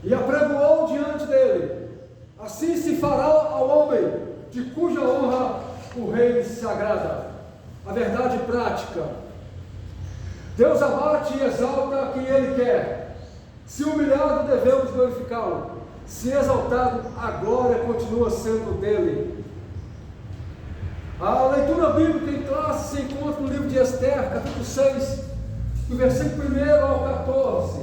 e apregoou diante dele: assim se fará ao homem de cuja honra o rei se agrada. A verdade prática: Deus abate e exalta quem Ele quer. Se humilhado, devemos glorificá-lo. Se exaltado, a glória continua sendo dele. A leitura bíblica em classe se encontra no livro de Esther, capítulo 6, do versículo 1 ao 14.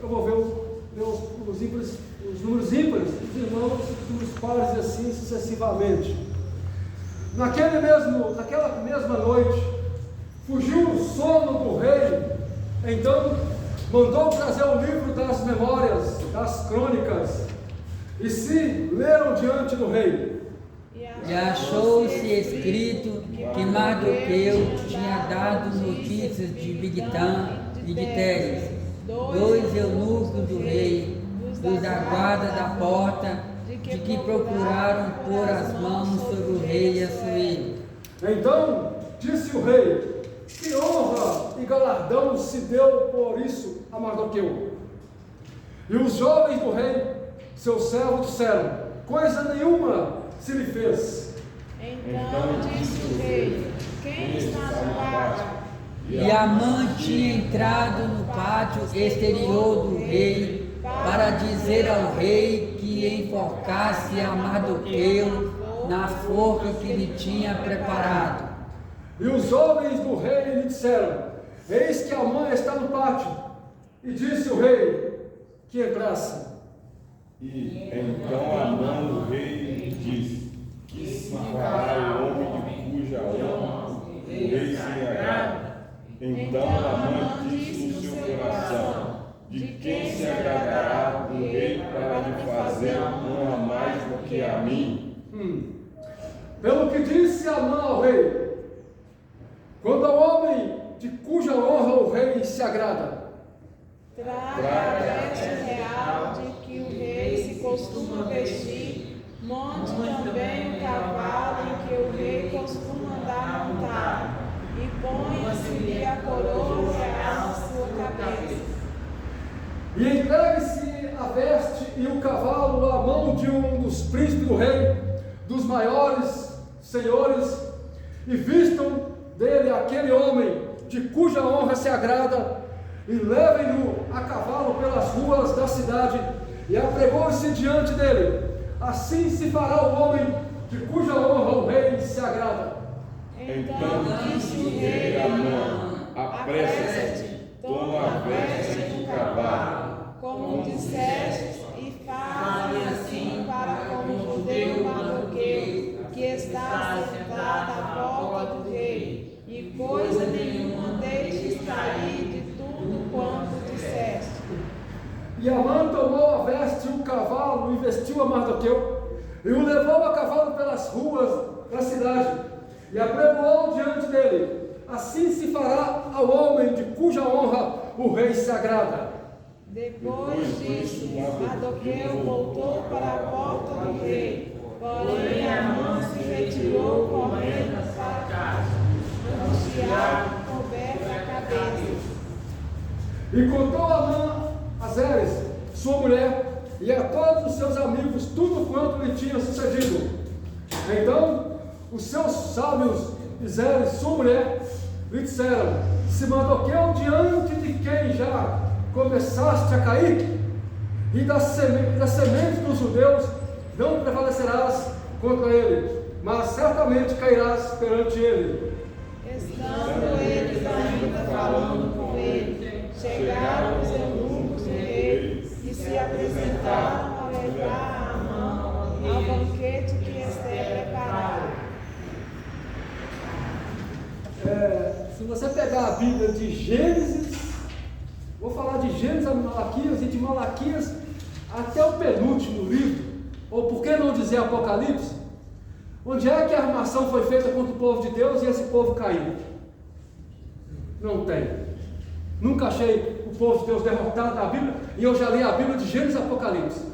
Eu vou ver os números ímpares, os irmãos, os números pares e assim sucessivamente. Naquela mesma noite, fugiu o sono do rei, então mandou trazer o livro das memórias, das crônicas, e se leram diante do rei. E achou-se escrito que Mardoqueu tinha dado notícias de Bigtan e de Teres, dois eunucos do rei, dos da guarda da porta, de que procuraram pôr as mãos sobre o rei e Assuero. Então disse o rei: que honra e galardão se deu por isso a Mardoqueu. E os jovens do rei, seus servos, disseram: coisa nenhuma se lhe fez. Então disse o rei: quem está no pátio? E Amã tinha entrado no pátio exterior do rei para dizer ao rei que enforcasse a Mardoqueu na forca que lhe tinha preparado. E os jovens do rei lhe disseram: eis que Amã está no pátio. E disse o rei que entrasse. E então Amã, o rei, lhe disse: que se fará o homem de cuja honra o rei se agrada? Então Amã disse no seu coração: de quem se agradará o rei para lhe fazer honra mais do que a mim? Pelo que disse Amã ao rei: quando ao homem de cuja honra o rei se agrada, traga a veste real de que o rei se costuma vestir, monte também o cavalo em que o rei costuma andar montado, e ponha-se-lhe a coroa real na sua cabeça. e entregue-se a veste e o cavalo à mão de um dos príncipes do rei, dos maiores senhores, e vistam dele aquele homem de cuja honra se agrada, e levem-no a cavalo pelas ruas da cidade, e apregou-se diante dele. Assim se fará o homem de cuja honra o rei se agrada. Então disse o rei a Amã: apressa-te, toma a veste do cavalo, como disseste, e fale assim para com o judeu Mardoqueu, que está sentado à volta do rei, e coisa nenhuma deixes cair de tudo quanto disseste. E Amã tomou a veste e o cavalo e vestiu a Mardoqueu, e o levou a cavalo pelas ruas da cidade, e apregoou diante dele. Assim se fará ao homem de cuja honra o rei se agrada. Depois disso, Mardoqueu voltou para a porta do rei, porém Amã se retirou correndo para casa, angustiado, coberto a cabeça. E contou Amã a Zeres, sua mulher, e a todos os seus amigos tudo quanto lhe tinha sucedido. Então os seus sábios e Zeres, sua mulher, lhe disseram: se Mardoqueu diante de quem já começaste a cair, e das sementes dos judeus não prevalecerás contra ele, mas certamente cairás perante ele. Estando eles ainda falando com ele, chegaram os eunucos do rei e se apresentaram a levar Amã ao banquete que Esther preparara. Se você pegar a Bíblia de Gênesis, vou falar de Gênesis a Malaquias e de Malaquias até o penúltimo livro, ou por que não dizer Apocalipse, onde é que a armação foi feita contra o povo de Deus e esse povo caiu? Não tem. Nunca achei o povo de Deus derrotado na Bíblia, e eu já li a Bíblia de Gênesis e Apocalipse.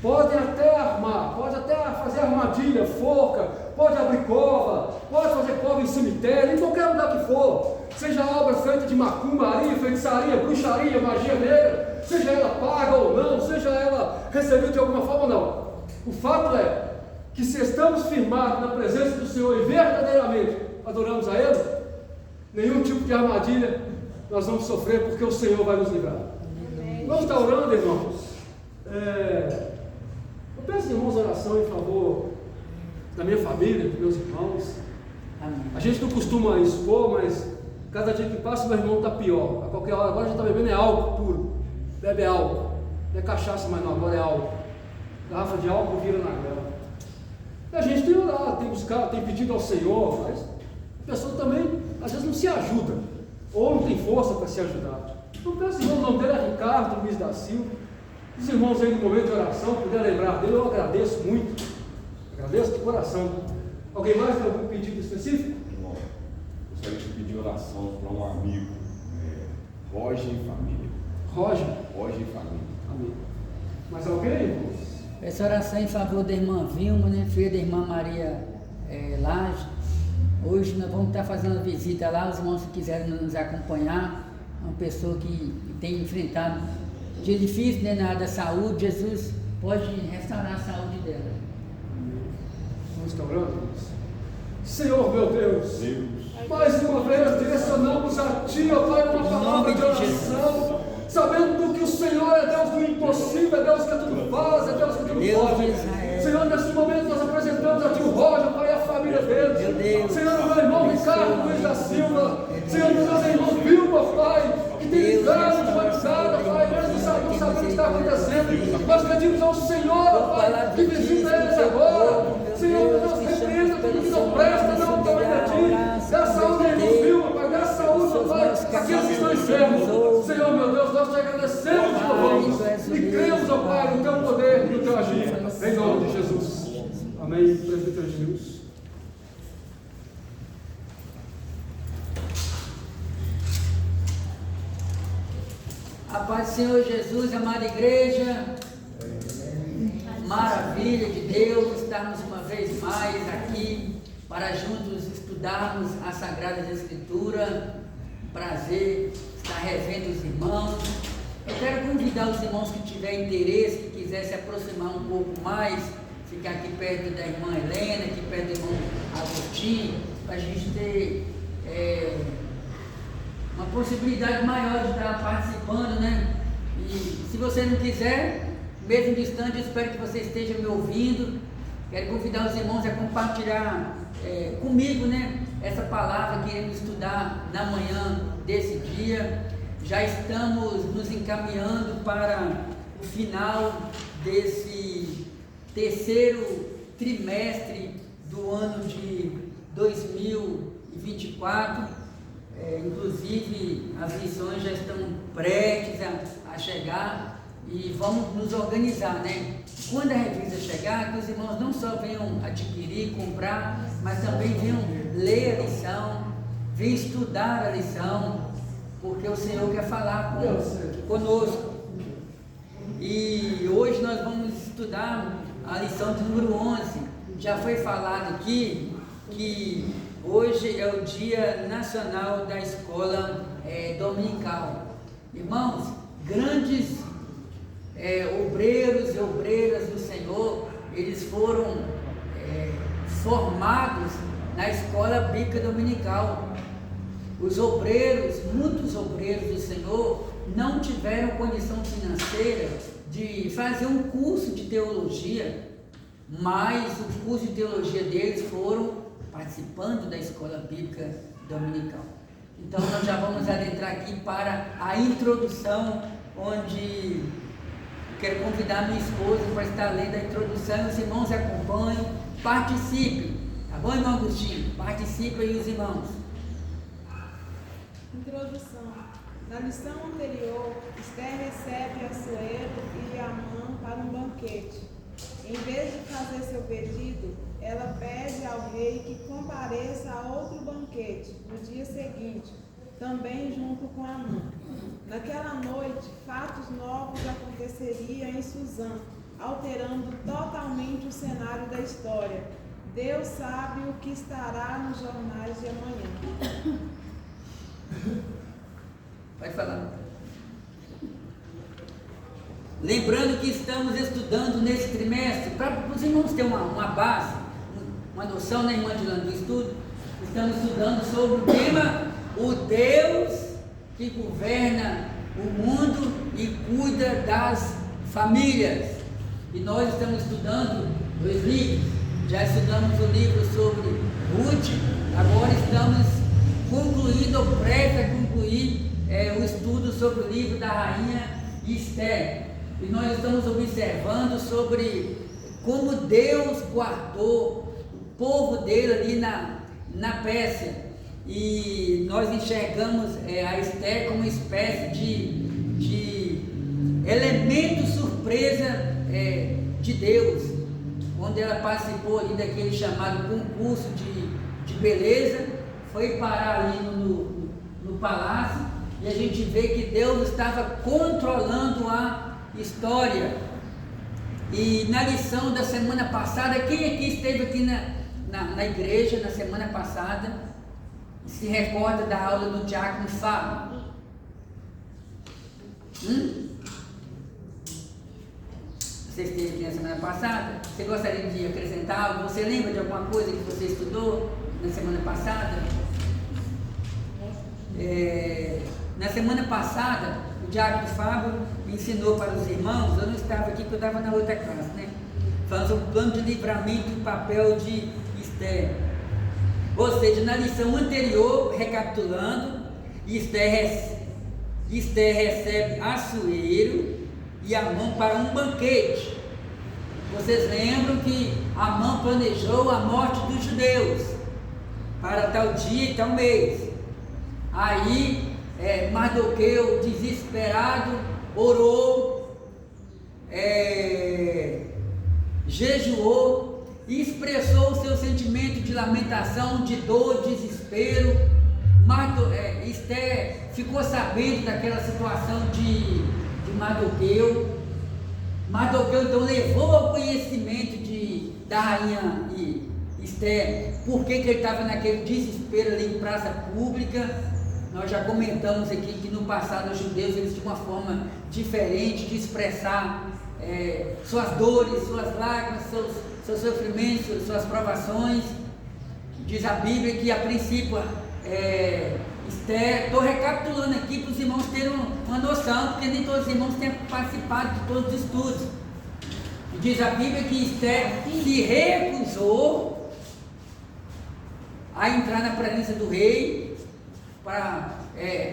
Podem até armar, pode até fazer armadilha, forca, pode abrir cova, pode fazer cova em cemitério, em qualquer lugar que for, seja obra feita de macumbaria, feitiçaria, bruxaria, magia negra, seja ela paga ou não, seja ela recebida de alguma forma ou não. O fato é que se estamos firmados na presença do Senhor e verdadeiramente adoramos a Ele, nenhum tipo de armadilha nós vamos sofrer, porque o Senhor vai nos livrar. Vamos estar orando, irmãos. Eu peço, irmãos, oração em favor da minha família, dos meus irmãos. Amém. A gente não costuma expor, mas cada dia que passa meu irmão está pior. A qualquer hora, agora já está bebendo álcool puro. Bebe álcool. Não é cachaça mais não, agora é álcool. Garrafa de álcool vira na grama. E a gente tem orado, tem buscado, tem pedido ao Senhor, mas a pessoa também às vezes não se ajuda, ou não tem força para se ajudar. Então peço, irmão, o nome dele é Ricardo Luiz da Silva. Os irmãos aí no momento de oração, puder lembrar dele, eu agradeço muito. Agradeço de coração. Alguém mais tem algum pedido específico? Irmão, gostaria de pedir oração para um amigo, Roger e família. Roger e família. Amém. Mais alguém, irmãos? Peço oração em favor da irmã Vilma, né, filha da irmã Maria Laje. Hoje nós vamos estar fazendo uma visita lá, os irmãos que quiserem nos acompanhar, uma pessoa que tem enfrentado dia difícil, né, na área da saúde. Jesus pode restaurar a saúde dela. Vamos estar orando, irmãos? Senhor, meu Deus, mais uma vez direcionamos a Ti, ó Pai, uma palavra de oração, sabendo que o Senhor é Deus do impossível, é Deus que tudo faz, é Deus que tudo pode. Senhor, nesse momento nós apresentamos a Ti o Roger, Pai, e a família dele. Senhor, o meu irmão Ricardo Luiz da Silva. Senhor, o meu irmão Vilma, Pai, que tem ligado de madrugada, Pai, mesmo sabendo o que está acontecendo. Nós pedimos ao Senhor, Pai, que visita eles agora. Senhor, meu Deus, repreenda tudo que não presta, não também a Ti. Dá saúde, irmão Vilma, Pai, dá saúde, Pai, aqueles que estão enfermos. Senhor, meu Deus, nós te agradecemos, te louvamos e cremos, ó Pai, no Teu poder e no Teu agir. Em nome de Jesus. Amém. Presbítero Jesus. A paz do Senhor Jesus, amada igreja. Maravilha de Deus estarmos uma vez mais aqui para juntos estudarmos as Sagradas Escrituras. Prazer estar revendo os irmãos. Eu quero convidar os irmãos que tiverem interesse, que quiser se aproximar um pouco mais, ficar aqui perto da irmã Helena, aqui perto do irmão Agostinho, para a gente ter uma possibilidade maior de estar participando, né? E se você não quiser, mesmo distante, eu espero que você esteja me ouvindo. Quero convidar os irmãos a compartilhar comigo, né, essa palavra que iremos estudar na manhã desse dia. Já estamos nos encaminhando para o final desse terceiro trimestre do ano de 2024. Inclusive as lições já estão prestes a chegar e vamos nos organizar, né? Quando a revista chegar, que os irmãos não só venham adquirir, comprar, mas também venham ler a lição, venham estudar a lição, porque o Senhor quer falar conosco. E hoje nós vamos estudar a lição de número 11. Já foi falado aqui que hoje é o Dia Nacional da Escola Dominical. Irmãos, grandes obreiros e obreiras do Senhor, eles foram formados na escola bíblica dominical. Os obreiros, muitos obreiros do Senhor, não tiveram condição financeira de fazer um curso de teologia, mas o curso de teologia deles foram participando da escola bíblica dominical. Então nós já vamos adentrar aqui para a introdução, onde quero convidar minha esposa para estar lendo a introdução. Os irmãos acompanham, participem, tá bom, irmão Agostinho? Participem aí os irmãos. Introdução. Na lição anterior, Esther recebe Assuero e Amã para um banquete. Em vez de fazer seu pedido, ela pede ao rei que compareça a outro banquete no dia seguinte, também junto com Amã. Naquela noite, fatos novos aconteceriam em Suzã, alterando totalmente o cenário da história. Deus sabe o que estará nos jornais de amanhã. Pode falar. Lembrando que estamos estudando nesse trimestre, para os irmãos terem uma base, uma noção, né, irmã Dilane, do estudo, estamos estudando sobre o tema, o Deus que governa o mundo e cuida das famílias. E nós estamos estudando 2 livros, já estudamos o livro sobre Ruth, agora estamos concluindo, ou prestes a concluir, o estudo sobre o livro da rainha Esther. E nós estamos observando sobre como Deus guardou o povo dele ali na Pérsia. E nós enxergamos a Esther como uma espécie de elemento surpresa de Deus, onde ela participou ali daquele chamado concurso de beleza, foi parar ali no palácio, e a gente vê que Deus estava controlando a história. E na lição da semana passada, quem aqui esteve aqui na igreja na semana passada se recorda da aula do diácono Fábio? Você esteve aqui na semana passada? Você gostaria de acrescentar algo? Você lembra de alguma coisa que você estudou na semana passada? Na semana passada, o diácono Fábio ensinou para os irmãos, eu não estava aqui porque eu estava na outra classe, né? Falando sobre o plano de livramento e o papel de Esther. Ou seja, na lição anterior, recapitulando, Esther recebe Assuero e Amã para um banquete. Vocês lembram que Amã planejou a morte dos judeus para tal dia e tal mês. Aí Mardoqueu, desesperado, orou, jejuou e expressou o seu sentimento de lamentação, de dor, desespero. Esther ficou sabendo daquela situação de Mardoqueu. Mardoqueu então levou ao conhecimento da rainha Esther, porque que ele estava naquele desespero ali em praça pública. Nós já comentamos aqui que no passado os judeus eles tinham uma forma diferente de expressar suas dores, suas lágrimas, seus sofrimentos, suas provações. Diz a Bíblia que a princípio Esther, estou recapitulando aqui para os irmãos terem uma noção, porque nem todos os irmãos têm participado de todos os estudos. Diz a Bíblia que Esther se recusou a entrar na presença do rei para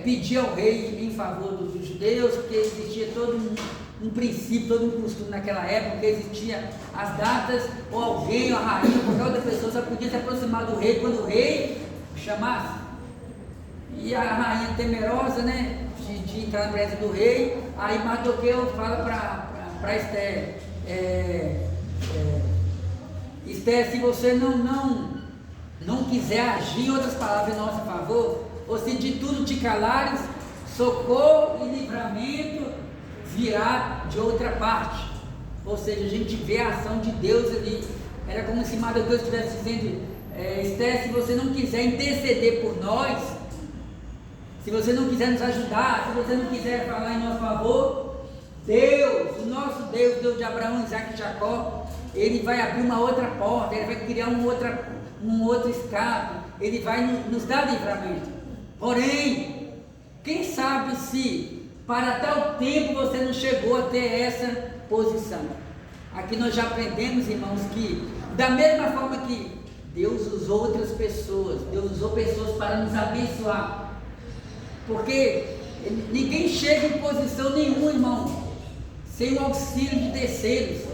pedir ao rei em favor dos judeus, porque existia todo um princípio, todo um costume naquela época, que existia as datas, ou alguém, ou a rainha, ou qualquer outra pessoa só podia se aproximar do rei quando o rei chamasse. E a rainha temerosa, né, de entrar na presença do rei, aí Mardoqueu fala para Esther, Esther, se você não quiser agir, em outras palavras, em nosso favor, ou se de tudo te calares, socorro e livramento virá de outra parte. Ou seja, a gente vê a ação de Deus ali. Era como se Mardoqueu estivesse dizendo, Esther, se você não quiser interceder por nós, se você não quiser nos ajudar, se você não quiser falar em nosso favor, Deus, o nosso Deus, Deus de Abraão, Isaac e Jacó, Ele vai abrir uma outra porta, Ele vai criar um outro escape, Ele vai nos dar livramento. Porém, quem sabe se para tal tempo você não chegou a ter essa posição. Aqui nós já aprendemos, irmãos, que da mesma forma que Deus usou outras pessoas, Deus usou pessoas para nos abençoar, porque ninguém chega em posição nenhuma, irmão, sem o auxílio de terceiros.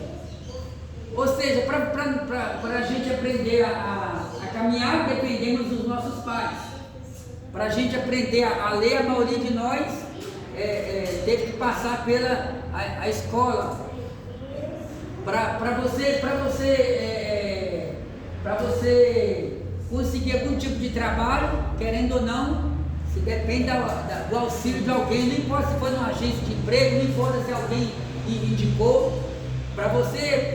Ou seja, para a gente aprender a caminhar, dependemos dos nossos pais. Para a gente aprender a ler, a maioria de nós teve que passar pela escola. Para você conseguir algum tipo de trabalho, querendo ou não, se depende do auxílio de alguém, não importa se foi numa agência de emprego, não importa se alguém indicou. Para você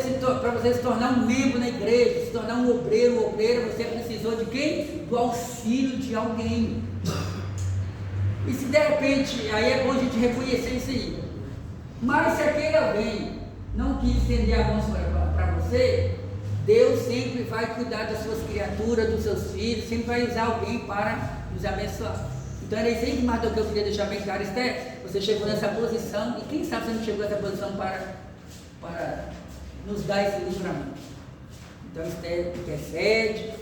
se tornar um membro na igreja, se tornar um obreiro ou obreira, você precisou de quem? Do auxílio de alguém. E se de repente, aí é bom a gente reconhecer isso aí. Mas se aquele alguém não quis estender a mão para você, Deus sempre vai cuidar das suas criaturas, dos seus filhos, sempre vai usar alguém para nos abençoar. Então era isso aí que Mardoqueu queria deixar bem claro. Esther, você chegou nessa posição, e quem sabe você não chegou nessa posição para nos dar esse livramento. Então Esther intercede,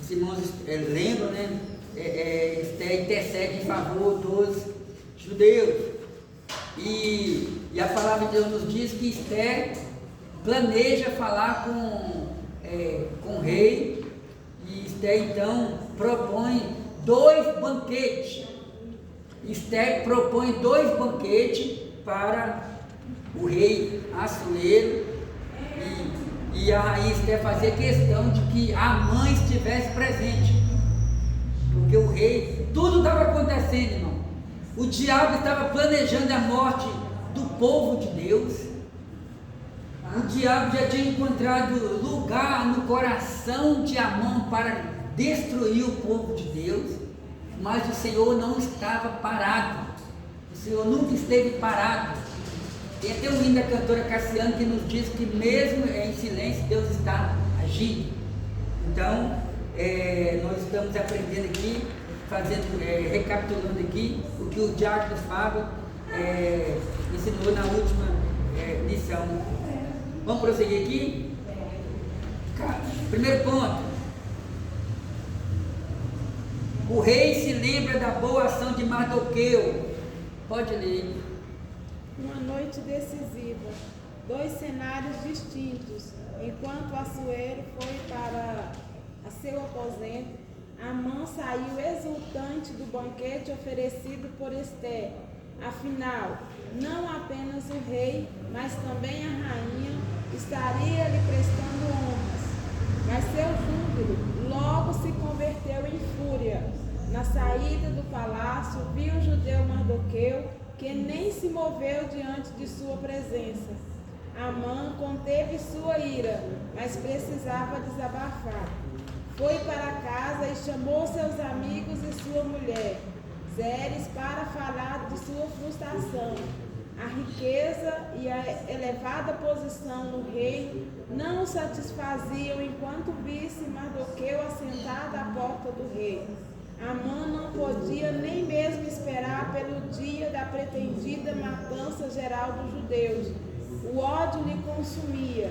os irmãos lembram, né? Esther intercede em favor dos judeus. E a palavra de Deus nos diz que Esther planeja falar com o rei, e Esther então propõe 2 banquetes. Esther propõe 2 banquetes para o rei Assuero, e a rainha Esther fazia questão de que Amã estivesse presente, porque o rei, tudo estava acontecendo, irmão. O diabo estava planejando a morte do povo de Deus. O diabo já tinha encontrado lugar no coração de Amã para destruir o povo de Deus, mas o Senhor não estava parado. O Senhor nunca esteve parado. Tem até um hino da cantora Cassiano que nos diz que mesmo em silêncio Deus está agindo. Então, nós estamos aprendendo aqui, recapitulando aqui o que o diácono Fábio ensinou na última lição. Vamos prosseguir aqui? Primeiro ponto. O rei se lembra da boa ação de Mardoqueu. Pode ler. Uma noite decisiva, 2 cenários distintos. Enquanto Assuero foi para seu aposento, Amã saiu exultante do banquete oferecido por Esther. Afinal, não apenas o rei, mas também a rainha estaria lhe prestando honras. Mas seu júbilo logo se converteu em fúria. Na saída do palácio, viu o judeu Mardoqueu, que nem se moveu diante de sua presença. Amã conteve sua ira, mas precisava desabafar. Foi para casa e chamou seus amigos e sua mulher, Zeres, para falar de sua frustração. A riqueza e a elevada posição no reino não o satisfaziam enquanto visse Mardoqueu assentado à porta do rei. Amã não podia nem mesmo esperar pelo dia da pretendida matança geral dos judeus. O ódio lhe consumia.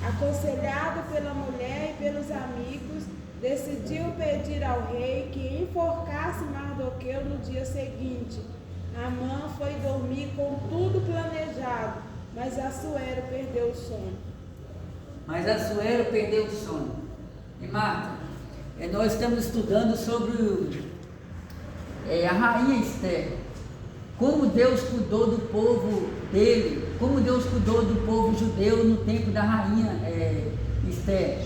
Aconselhado pela mulher e pelos amigos, decidiu pedir ao rei que enforcasse Mardoqueu no dia seguinte. Amã foi dormir com tudo planejado, mas Assuero perdeu o sono. E Marta, nós estamos estudando sobre a rainha Esther. Como Deus cuidou do povo dele, como Deus cuidou do povo judeu no tempo da rainha Esther.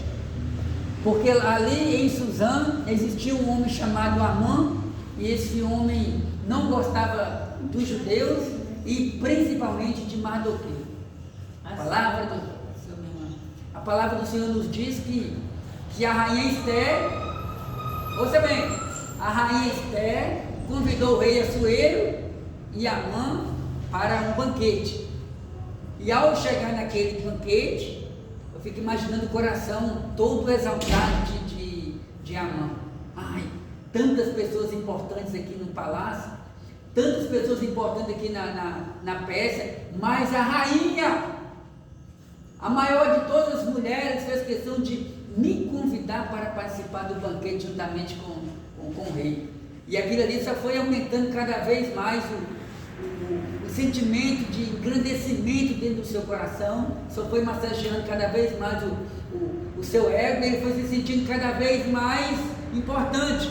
Porque ali em Suzã existia um homem chamado Amã, e esse homem não gostava dos judeus e principalmente de Mardoqueu. A palavra do Senhor nos diz que a rainha Esther, ouça bem, a rainha Esther convidou o rei Assuero e Amã para um banquete. E ao chegar naquele banquete, eu fico imaginando o coração todo exaltado de Amã. Ai, tantas pessoas importantes aqui no palácio, tantas pessoas importantes aqui na Pérsia, mas a rainha, a maior de todas as mulheres, fez questão de me convidar para participar do banquete juntamente com o rei. E aquilo ali só foi aumentando cada vez mais o sentimento de engrandecimento dentro do seu coração, só foi massageando cada vez mais o seu ego, e ele foi se sentindo cada vez mais importante.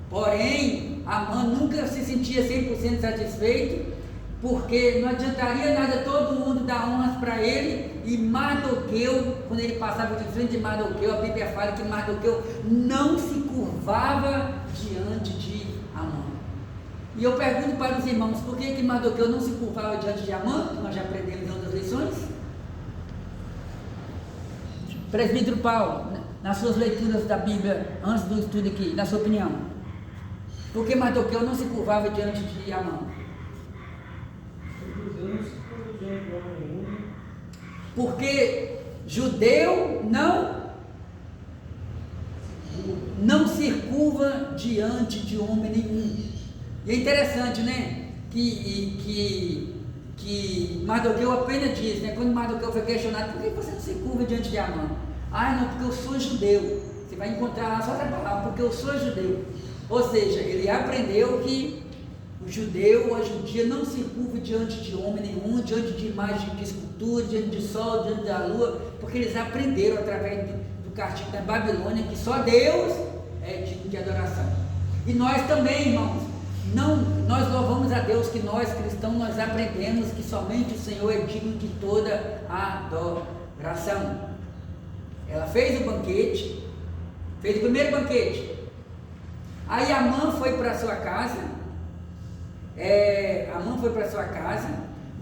Porém, Amã nunca se sentia 100% satisfeito, porque não adiantaria nada todo mundo dar honras para ele, e Mardoqueu, quando ele passava de frente de Mardoqueu, a Bíblia fala que Mardoqueu não se curvava diante de Amã. E eu pergunto para os irmãos, por que Mardoqueu não se curvava diante de Amã, que nós já aprendemos em outras lições? Presbítero Paulo, nas suas leituras da Bíblia, antes do estudo aqui, na sua opinião, por que Mardoqueu não se curvava diante de Amã? Os porque judeu não se curva diante de homem nenhum. E é interessante, né? Que Mardoqueu apenas diz, né? Quando Mardoqueu foi questionado, por que você não se curva diante de Amã? Não, porque eu sou judeu. Você vai encontrar lá só essa palavra, porque eu sou judeu. Ou seja, ele aprendeu que o judeu hoje em dia não se curva diante de homem nenhum, diante de imagem de escultura, diante de sol, diante da lua, porque eles aprenderam através do castigo da Babilônia que só Deus é digno de adoração. E nós também, irmãos, nós louvamos a Deus que nós cristãos nós aprendemos que somente o Senhor é digno de toda a adoração. Ela fez o banquete, fez o primeiro banquete. Aí Amã foi para sua casa.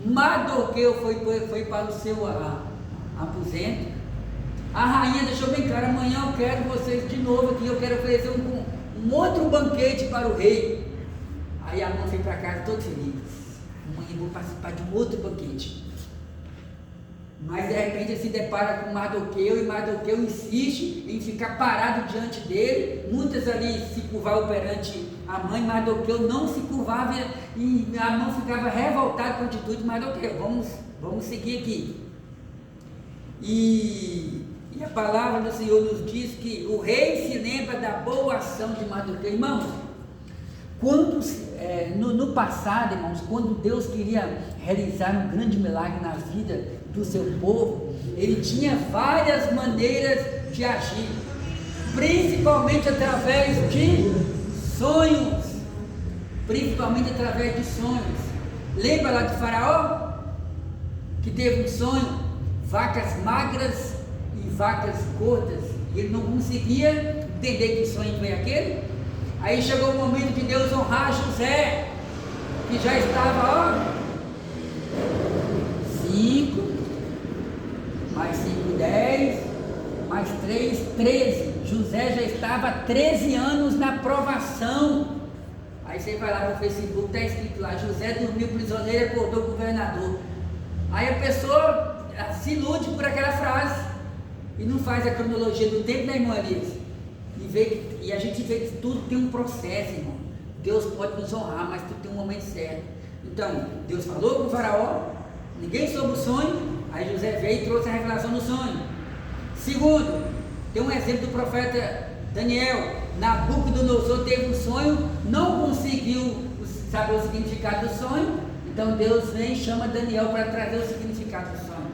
Mardoqueu foi para o seu aposento. A rainha deixou bem claro: amanhã eu quero vocês de novo aqui, eu quero oferecer um outro banquete para o rei. Aí Amã foi para casa todo feliz: amanhã eu vou participar de um outro banquete. Mas de repente ele se depara com Mardoqueu, e Mardoqueu insiste em ficar parado diante dele. Muitas ali se curvavam perante a mãe, Mardoqueu não se curvava, e a mãe ficava revoltada com a atitude de Mardoqueu. Vamos seguir aqui. E a palavra do Senhor nos diz que o rei se lembra da boa ação de Mardoqueu. Irmãos, no passado, irmãos, quando Deus queria realizar um grande milagre na vida do seu povo, ele tinha várias maneiras de agir, principalmente através de sonhos. Lembra lá de Faraó, que teve um sonho, vacas magras e vacas gordas, e ele não conseguia entender que sonho foi aquele. Aí chegou o momento de Deus honrar José, que já estava 5, mais 5, 10, mais 3, 13. José já estava 13 anos na provação. Aí você vai lá no Facebook, está escrito lá: José dormiu prisioneiro e acordou governador. Aí a pessoa se ilude por aquela frase e não faz a cronologia do tempo, né, irmã Alice? E a gente vê que tudo tem um processo, irmão. Deus pode nos honrar, mas tudo tem um momento certo. Então, Deus falou com o Faraó, ninguém soube o sonho. Aí José veio e trouxe a revelação do sonho. Segundo, tem um exemplo do profeta Daniel. Nabucodonosor teve um sonho, não conseguiu saber o significado do sonho. Então Deus vem e chama Daniel para trazer o significado do sonho.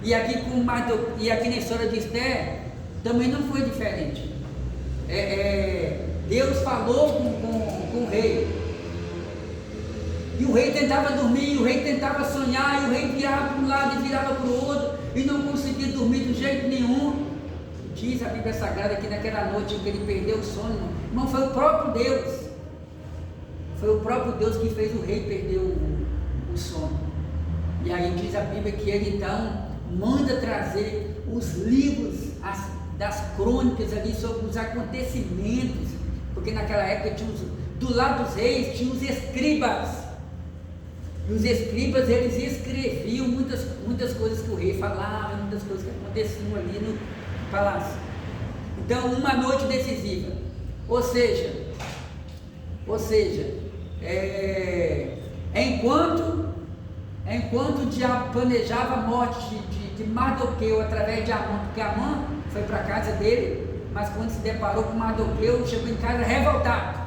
E aqui na história de Esther também não foi diferente. Deus falou com o rei, e o rei tentava dormir, o rei tentava sonhar, e o rei virava para um lado e virava para o outro, e não conseguia dormir de jeito nenhum. Diz a Bíblia Sagrada que naquela noite em que ele perdeu o sono, irmão, foi o próprio Deus que fez o rei perder o sono. E aí diz a Bíblia que ele então manda trazer os livros das crônicas ali sobre os acontecimentos, porque naquela época do lado dos reis tinha os escribas, e os escribas eles escreviam muitas coisas que o rei falava, muitas coisas que aconteciam ali no palácio. Então, uma noite decisiva, ou seja, enquanto o diabo planejava a morte de Mardoqueu através de Amã, porque Amã foi para a casa dele, mas quando se deparou com Mardoqueu, chegou em casa revoltado.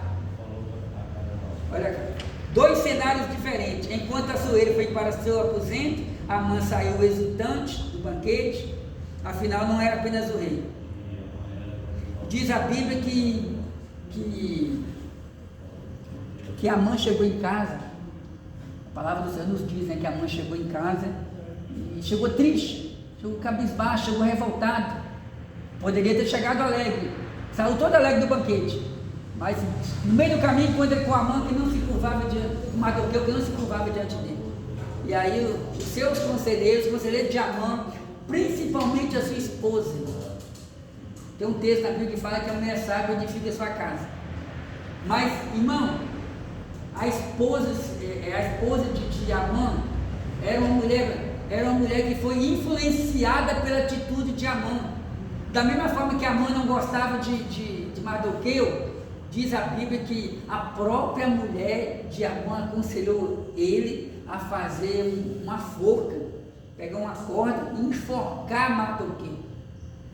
Olha, 2 cenários diferentes. Enquanto Assuero foi para seu aposento, Amã saiu exultante do banquete. Afinal, não era apenas o rei. Diz a Bíblia que Amã chegou em casa. A palavra do Senhor nos diz, né, que Amã chegou em casa e chegou triste, chegou cabisbaixo, chegou revoltado. Poderia ter chegado alegre, saiu todo alegre do banquete, mas no meio do caminho encontra com Amã, que não se curvava diante, Mardoqueu, que não se curvava diante dele. E aí os seus conselheiros, o conselheiro de Amã, principalmente a sua esposa. Tem um texto na Bíblia que fala que a mulher sábia edifica a sua casa. Mas, irmão, a esposa de Amã era uma mulher era uma mulher que foi influenciada pela atitude de Amã. Da mesma forma que Amã não gostava de Mardoqueu, diz a Bíblia que a própria mulher de Amã aconselhou ele a fazer uma forca, pegar uma corda e enforcar Mardoqueu.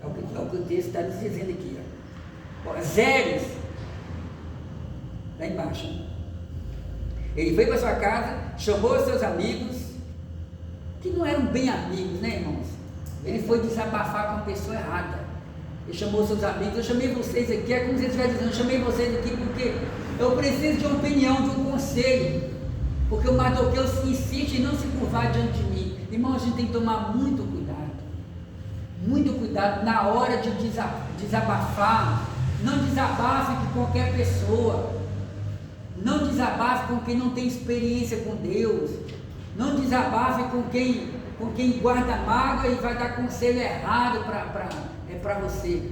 É o que o texto está nos dizendo aqui. Ó. Zeres, lá embaixo. Ele foi para sua casa, chamou os seus amigos, que não eram bem amigos, né, irmãos? Ele foi desabafar com a pessoa errada. Ele chamou os seus amigos. Eu chamei vocês aqui, é como se ele estivesse dizendo, eu chamei vocês aqui porque eu preciso de uma opinião, de um conselho, porque o Mardoqueu insiste em não se curvar diante de mim. Irmão, a gente tem que tomar muito cuidado na hora de desabafar. Não desabafe com qualquer pessoa, não desabafe com quem não tem experiência com Deus, não desabafe com quem guarda mágoa e vai dar conselho errado para você,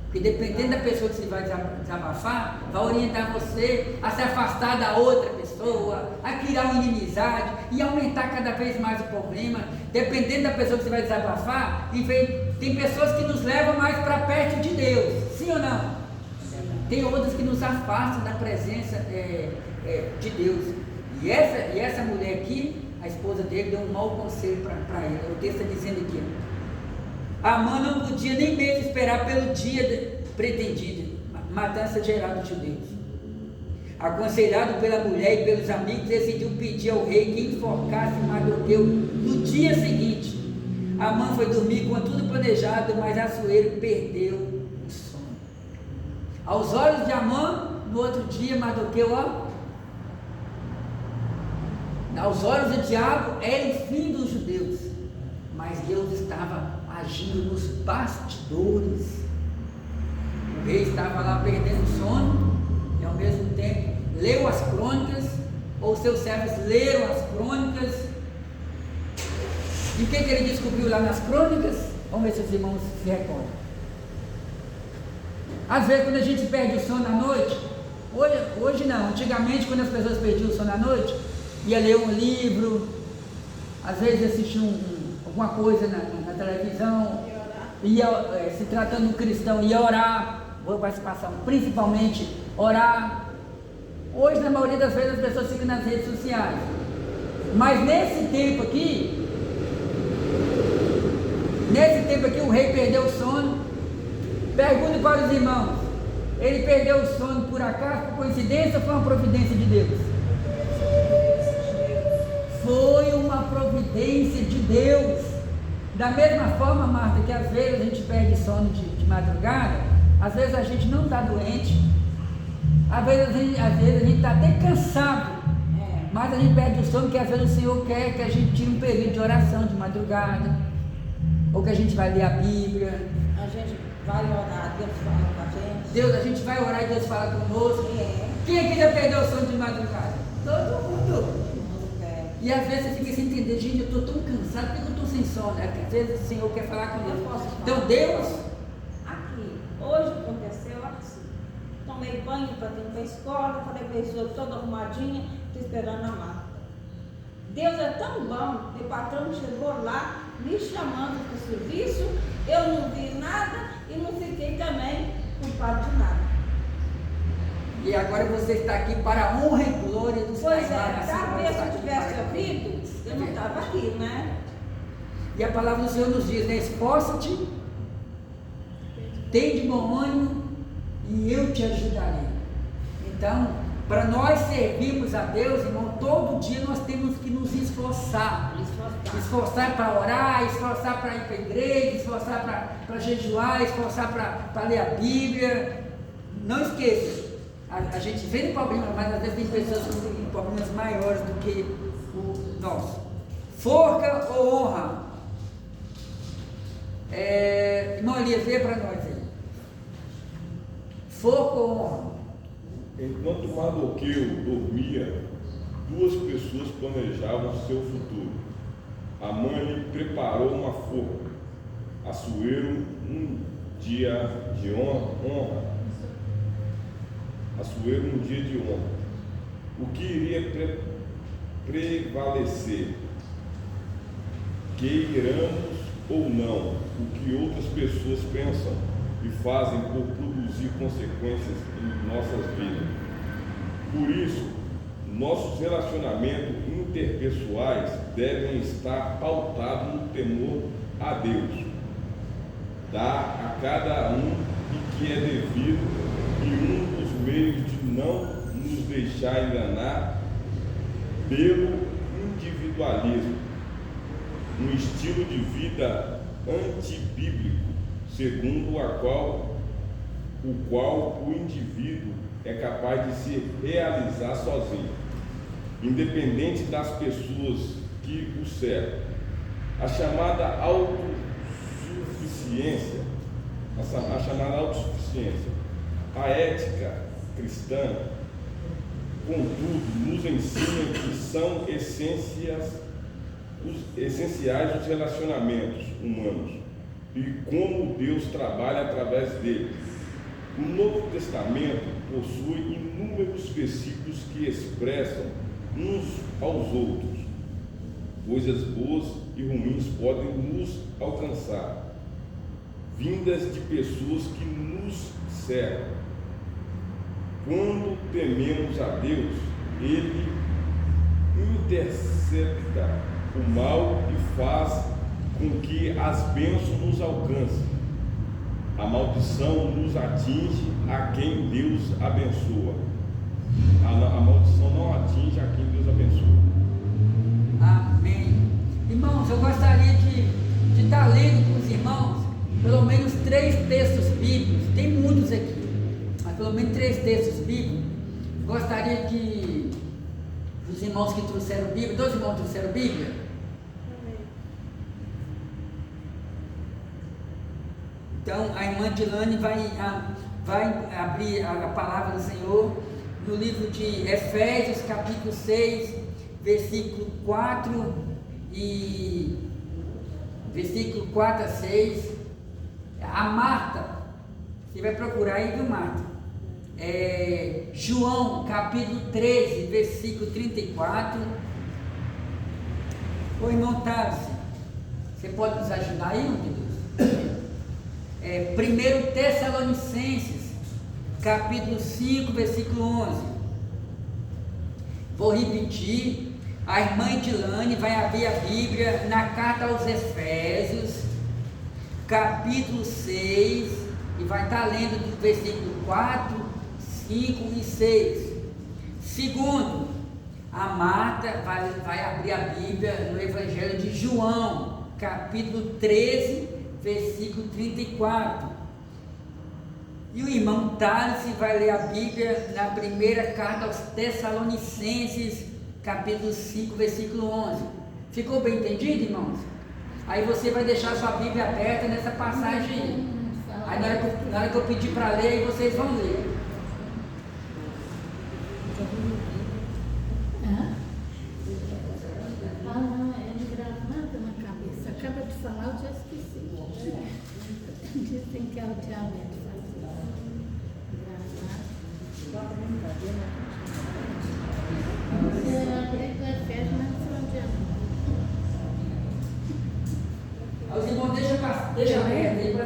porque dependendo da pessoa que você vai desabafar, vai orientar você a se afastar da outra pessoa, a criar uma inimizade e aumentar cada vez mais o problema. Dependendo da pessoa que você vai desabafar, tem pessoas que nos levam mais para perto de Deus, sim ou não? Tem outras que nos afastam da presença de Deus. E essa mulher aqui, a esposa dele, deu um mau conselho para ele. O texto está dizendo aqui: Amã não podia nem mesmo esperar pelo dia pretendido, matança geral dos judeus. Aconselhado pela mulher e pelos amigos, decidiu pedir ao rei que enforcasse Mardoqueu no dia seguinte. Amã foi dormir com tudo planejado, mas Assuero perdeu o sono. Aos olhos de Amã, no outro dia, Mardoqueu, aos olhos do diabo, era o fim dos judeus, mas Deus estava agindo nos bastidores. O rei estava lá perdendo o sono e ao mesmo tempo leu as crônicas, ou seus servos leram as crônicas. E o que ele descobriu lá nas crônicas? Vamos ver se os irmãos se recordam. Às vezes, quando a gente perde o sono à noite, hoje não, antigamente, quando as pessoas perdiam o sono à noite, ia ler um livro, às vezes assistia alguma coisa na televisão, ia, se tratando de um cristão, ia orar, boa participação, principalmente orar. Hoje, na maioria das vezes, as pessoas ficam nas redes sociais, mas nesse tempo aqui, o rei perdeu o sono. Pergunto para os irmãos, ele perdeu o sono por acaso, por coincidência, ou foi uma providência de Deus? Foi uma providência de Deus. Da mesma forma, Marta, que às vezes a gente perde sono de madrugada, às vezes a gente não está doente, às vezes a gente está até cansado, mas a gente perde o sono porque às vezes o Senhor quer que a gente tire um período de oração de madrugada, ou que a gente vai ler a Bíblia. A gente vai orar, Deus fala com a gente. A gente vai orar e Deus fala conosco. Quem aqui já perdeu o sono de madrugada? Todo mundo. E às vezes você fica sem entender, gente, eu estou tão cansado, por que eu estou sem sono? Às vezes o Senhor quer falar conosco. Então Deus... Aqui, hoje aconteceu assim. Tomei banho para ir para a escola, falei para a pessoa toda arrumadinha, estou esperando a Marta. Deus é tão bom, meu patrão chegou lá, me chamando para o serviço, eu não vi nada e não fiquei também culpado de nada. E agora você está aqui para a honra e glória do Senhor. Pois é, talvez se eu tivesse ouvido, eu não estava aqui, né? E a palavra do Senhor nos diz, né? Esforça-te, tem de bom ânimo e eu te ajudarei. Então, para nós servirmos a Deus, irmão, todo dia nós temos que nos esforçar. Esforçar para orar, esforçar para ir para a igreja, esforçar para jejuar, esforçar para ler a Bíblia. Não esqueça, a gente vê problemas, mas às vezes tem pessoas que têm problemas maiores do que o nosso. Forca ou honra? Irmão Elias, vê para nós aí. Forca ou honra? Enquanto Mardoqueu dormia, duas pessoas planejavam seu futuro. Amã lhe preparou uma forca, Assuero um dia de honra. Assuero um dia de honra. O que iria prevalecer? queiramos ou não, o que outras pessoas pensam e fazem por produzir consequências em nossas vidas. Por isso, nossos relacionamentos interpessoais devem estar pautados no temor a Deus. Dar a cada um o que é devido e um dos meios de não nos deixar enganar pelo individualismo, um estilo de vida antibíblico, segundo o qual o indivíduo é capaz de se realizar sozinho, independente das pessoas que o cercam. A chamada autossuficiência, a ética cristã, contudo, nos ensina que são essenciais os relacionamentos humanos e como Deus trabalha através deles. O Novo Testamento possui inúmeros versículos que expressam uns aos outros. Coisas boas e ruins podem nos alcançar, vindas de pessoas que nos cercam. Quando tememos a Deus, Ele intercepta o mal e faz com que as bênçãos nos alcancem. A maldição nos atinge a quem Deus abençoa. A maldição não atinge a quem Deus abençoa. Amém. Irmãos, eu gostaria de estar lendo com os irmãos pelo menos 3 textos bíblicos. Tem muitos aqui, mas pelo menos 3 textos bíblicos. Gostaria que os irmãos que trouxeram Bíblia, 2 irmãos trouxeram Bíblia. Então a irmã Dilane vai abrir a palavra do Senhor no livro de Efésios, capítulo 6, versículo 4 e versículo 4 a 6. A Marta, você vai procurar aí, viu, Marta? João, capítulo 13, versículo 34. Ô irmão Tarsi, você pode nos ajudar aí, meu Deus? 1 Tessalonicenses, capítulo 5, versículo 11. Vou repetir. A irmã Edilane vai abrir a Bíblia na carta aos Efésios, capítulo 6, e vai estar lendo do versículo 4, 5 e 6. Segundo, a Marta vai abrir a Bíblia no Evangelho de João, capítulo 13, versículo 34. E o irmão Tarsi vai ler a Bíblia na primeira carta aos Tessalonicenses, capítulo 5, versículo 11. Ficou bem entendido, irmãos? Aí você vai deixar sua Bíblia aberta nessa passagem. Aí na hora que eu pedir para ler, aí vocês vão ler. Acaba de falar, eu já esqueci. Dizem que é o diamante. Os irmãos deixa aberto aí para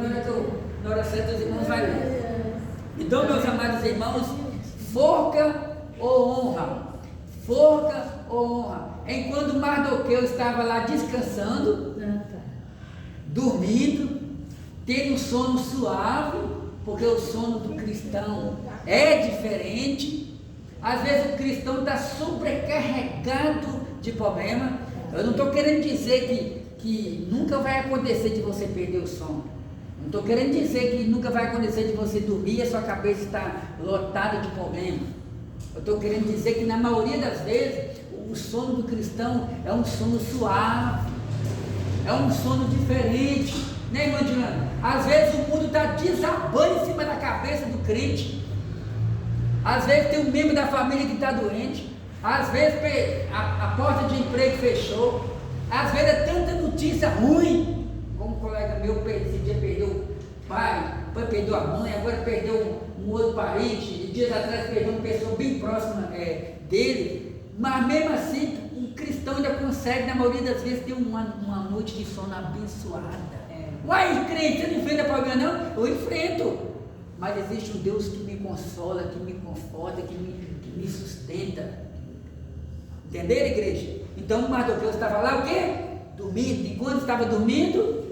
na hora certa os irmãos vão ler. Então, meus amados irmãos, forca ou honra? Forca ou honra? Enquanto Mardoqueu estava lá descansando, dormindo, tendo um sono suave, porque o sono do cristão é diferente. Às vezes o cristão está sobrecarregado de problema. Eu não estou querendo dizer que nunca vai acontecer de você perder o sono. Não estou querendo dizer que nunca vai acontecer de você dormir e a sua cabeça está lotada de problemas. Eu estou querendo dizer que na maioria das vezes o sono do cristão é um sono suave, é um sono diferente, né, irmã Dilana? Às vezes o mundo está desabando em cima da cabeça do crente. Às vezes tem um membro da família que está doente. Às vezes a porta de emprego fechou. Às vezes é tanta notícia ruim. Como um colega meu esse dia perdeu o pai, depois perdeu a mãe, agora perdeu um outro parente, e dias atrás perdeu uma pessoa bem próxima dele. Mas mesmo assim, o um cristão ainda consegue, na maioria das vezes, ter uma noite de sono abençoada. Uai, crente, você não enfrenta problema não? Eu enfrento. Mas existe um Deus que me consola, que me conforta, que me sustenta. Entenderam, igreja? Então Mardoqueu estava lá o quê? Dormindo. Enquanto estava dormindo,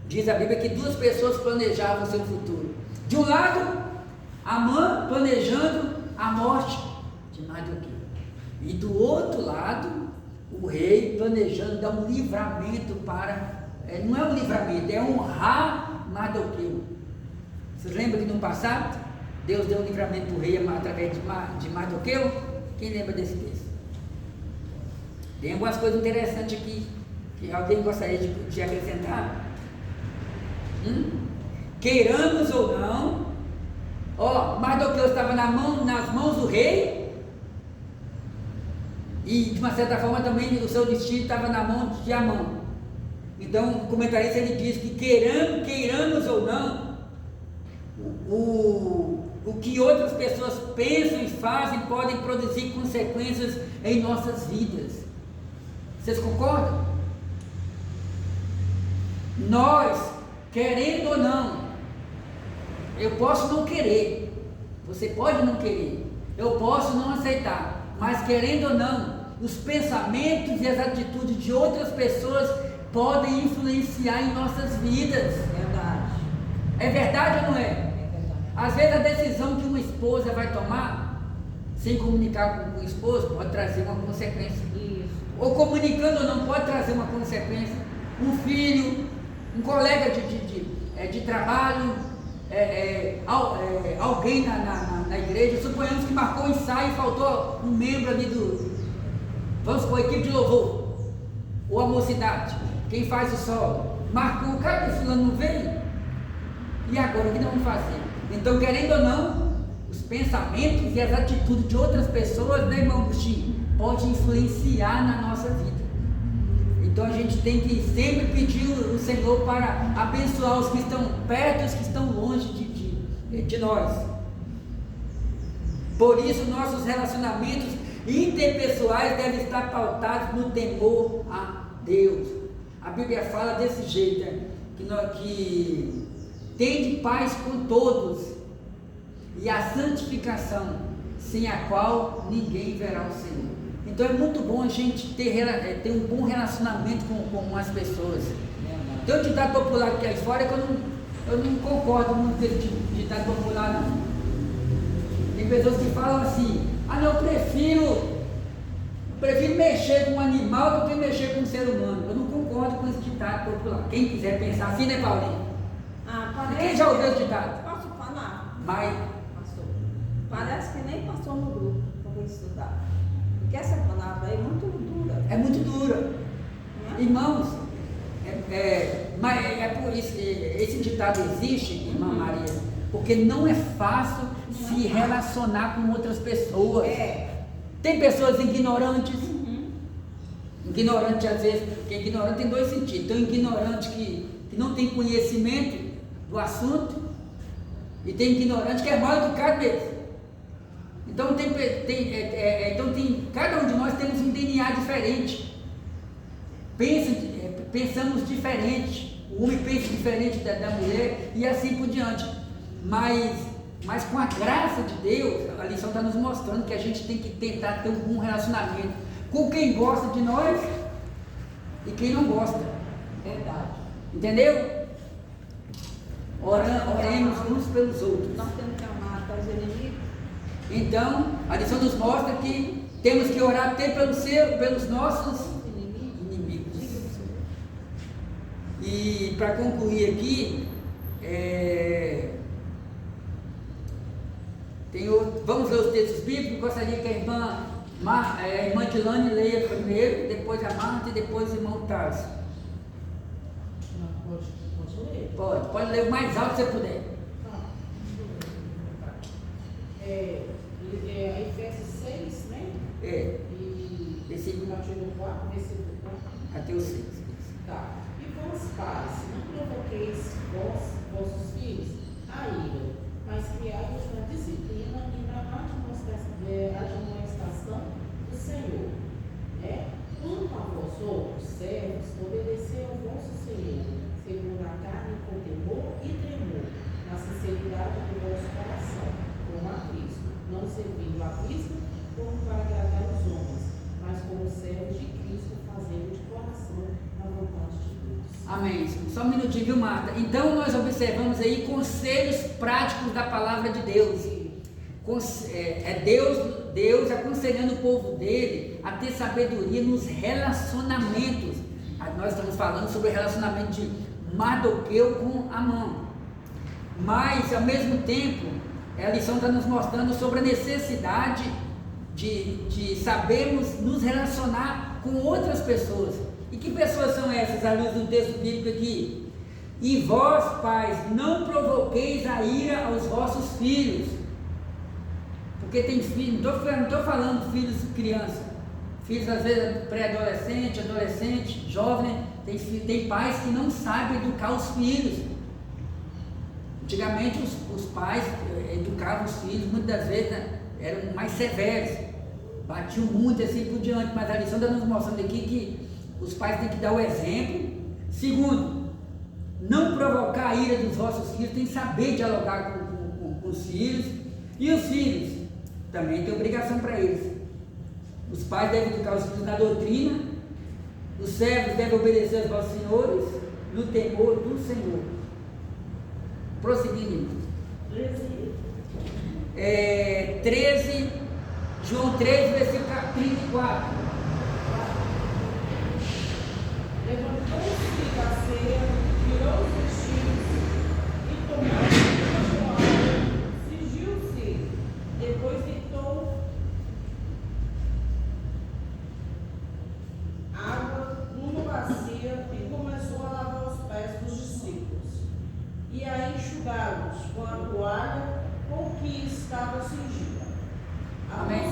diz a Bíblia que duas pessoas planejavam o seu futuro. De um lado, Amã planejando a morte de Mardoqueu. E do outro lado, o rei planejando dar um livramento para... não é um livramento, é honrar Mardoqueu. Vocês lembram que no passado, Deus deu um livramento para o rei através de Mardoqueu? Quem lembra desse texto? Tem algumas coisas interessantes aqui, que alguém gostaria de acrescentar? Queiramos ou não, Mardoqueu estava nas mãos do rei, e de uma certa forma também o seu destino estava na mão de Amã. Então o comentarista ele diz que queiramos ou não, o que outras pessoas pensam e fazem podem produzir consequências em nossas vidas. Vocês concordam? Nós, querendo ou não, eu posso não querer, você pode não querer, eu posso não aceitar, mas querendo ou não, os pensamentos e as atitudes de outras pessoas podem influenciar em nossas vidas. Verdade. É verdade ou não é? É verdade. Às vezes a decisão que uma esposa vai tomar, sem comunicar com o esposo, pode trazer uma consequência. Isso. Ou comunicando ou não, pode trazer uma consequência. Um filho, um colega de trabalho, alguém na igreja, suponhamos que marcou um ensaio e faltou um membro ali vamos supor, equipe de louvor, ou a mocidade, quem faz o solo, marcou, cara, esse fulano não veio, e agora o que nós vamos fazer? Então, querendo ou não, os pensamentos e as atitudes de outras pessoas, né, irmão Agostinho, pode influenciar na nossa vida. Então a gente tem que sempre pedir o Senhor para abençoar os que estão perto e os que estão longe de nós. Por isso nossos relacionamentos interpessoais devem estar pautados no temor a Deus. A Bíblia fala desse jeito, né? que tende paz com todos e a santificação, sem a qual ninguém verá o Senhor. Então é muito bom a gente ter um bom relacionamento com as pessoas. Tem um ditado popular aqui fora que eu não concordo muito com esse ditado popular não. Tem pessoas que falam assim, eu prefiro mexer com um animal do que mexer com um ser humano. Eu não concordo com esse ditado popular. Quem quiser pensar assim, né, Paulinho? Quem já ouviu esse ditado? Posso falar? Vai. Pastor. Parece que nem passou no grupo para eu estudar. Porque essa palavra aí é muito dura. É muito dura. Não é? Irmãos, mas é por isso que esse ditado existe, irmã Maria, porque não é fácil se relacionar com outras pessoas. Tem pessoas ignorantes, ignorante às vezes, porque ignorante tem dois sentidos. Tem um ignorante que não tem conhecimento do assunto, e tem ignorante que é mal educado mesmo. Então cada um de nós temos um DNA diferente, pensamos diferente, o homem pensa diferente da mulher e assim por diante, mas com a graça de Deus, a lição está nos mostrando que a gente tem que tentar ter um bom relacionamento com quem gosta de nós e quem não gosta. Verdade. Entendeu? Oremos uns pelos outros. Nós temos que amar até os inimigos. Então, a lição nos mostra que temos que orar até pelos nossos inimigos. E para concluir aqui, vamos ler os textos bíblicos. Gostaria que a irmã Dilane leia primeiro, depois a Marta e depois o irmão Tarso. Posso ler? Pode ler o mais alto que você puder. Efésios 6, né? E Versículo capítulo 4, versículo 4. até o 6. Tá. E vós, pais, não provoqueis vossos filhos a ira, mas criai-os na disciplina e na admoestação dos Senhor. Né? Quanto a vós outros, servos, obedecei ao vosso Senhor, segundo a carne, com temor e tremor, na sinceridade do vosso coração, como a Cristo, não servindo a Cristo como para agradar os homens, mas como servos de Cristo, fazendo de coração a vontade de Deus. Amém. Só um minutinho, viu, Marta? Então nós observamos aí conselhos práticos da palavra de Deus. Deus aconselhando o povo dele a ter sabedoria nos relacionamentos. Nós estamos falando sobre o relacionamento de Mardoqueu com Amã. Mas, ao mesmo tempo, a lição está nos mostrando sobre a necessidade de sabermos nos relacionar com outras pessoas. E que pessoas são essas, à luz do texto bíblico aqui? E vós, pais, não provoqueis a ira aos vossos filhos. Porque tem filhos, não estou falando filhos criança, filhos às vezes pré-adolescente, adolescente, jovem, tem pais que não sabem educar os filhos. Antigamente os pais educavam os filhos, muitas das vezes eram mais severos, batiam muito assim por diante, mas a lição está nos mostrando aqui que os pais têm que dar o exemplo. Segundo, não provocar a ira dos vossos filhos, tem que saber dialogar com os filhos. E os filhos também tem obrigação para eles. Os pais devem educar os filhos na doutrina, os servos devem obedecer aos vossos senhores no temor do Senhor. Prosseguindo, 13, João 13, versículo 34. Levantou-se da ceia, tirou os vestidos e tomando uma toalha, cingiu-se. Depois deitou água numa bacia e começou a lavar os pés dos discípulos e a enxugá-los com a toalha com que estava cingida. Amém.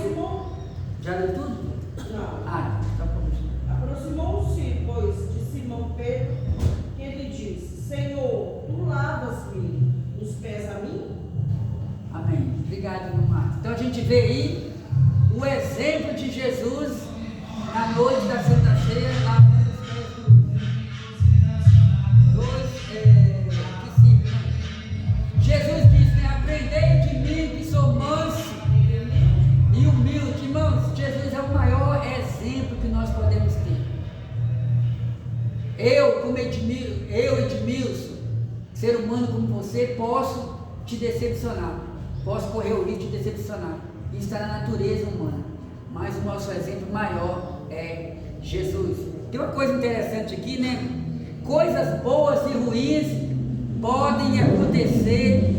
Já leu tudo? Não. Só para Aproximou-se, pois, de Simão Pedro, que lhe disse: Senhor, tu lavas-me os pés a mim? Amém. Obrigado, irmão Marcos. Então a gente vê aí o exemplo de Jesus na noite da Santa Ceia, lavando os pés dos discípulos. Jesus disse, aprendei de mim que sou manso e humilde. Irmãos, Jesus é o maior exemplo que nós podemos ter. Eu, Edmilson, ser humano como você, posso te decepcionar, posso correr o risco de decepcionar. Isso está na natureza humana, mas o nosso exemplo maior é Jesus. Tem uma coisa interessante aqui, né? Coisas boas e ruins podem acontecer,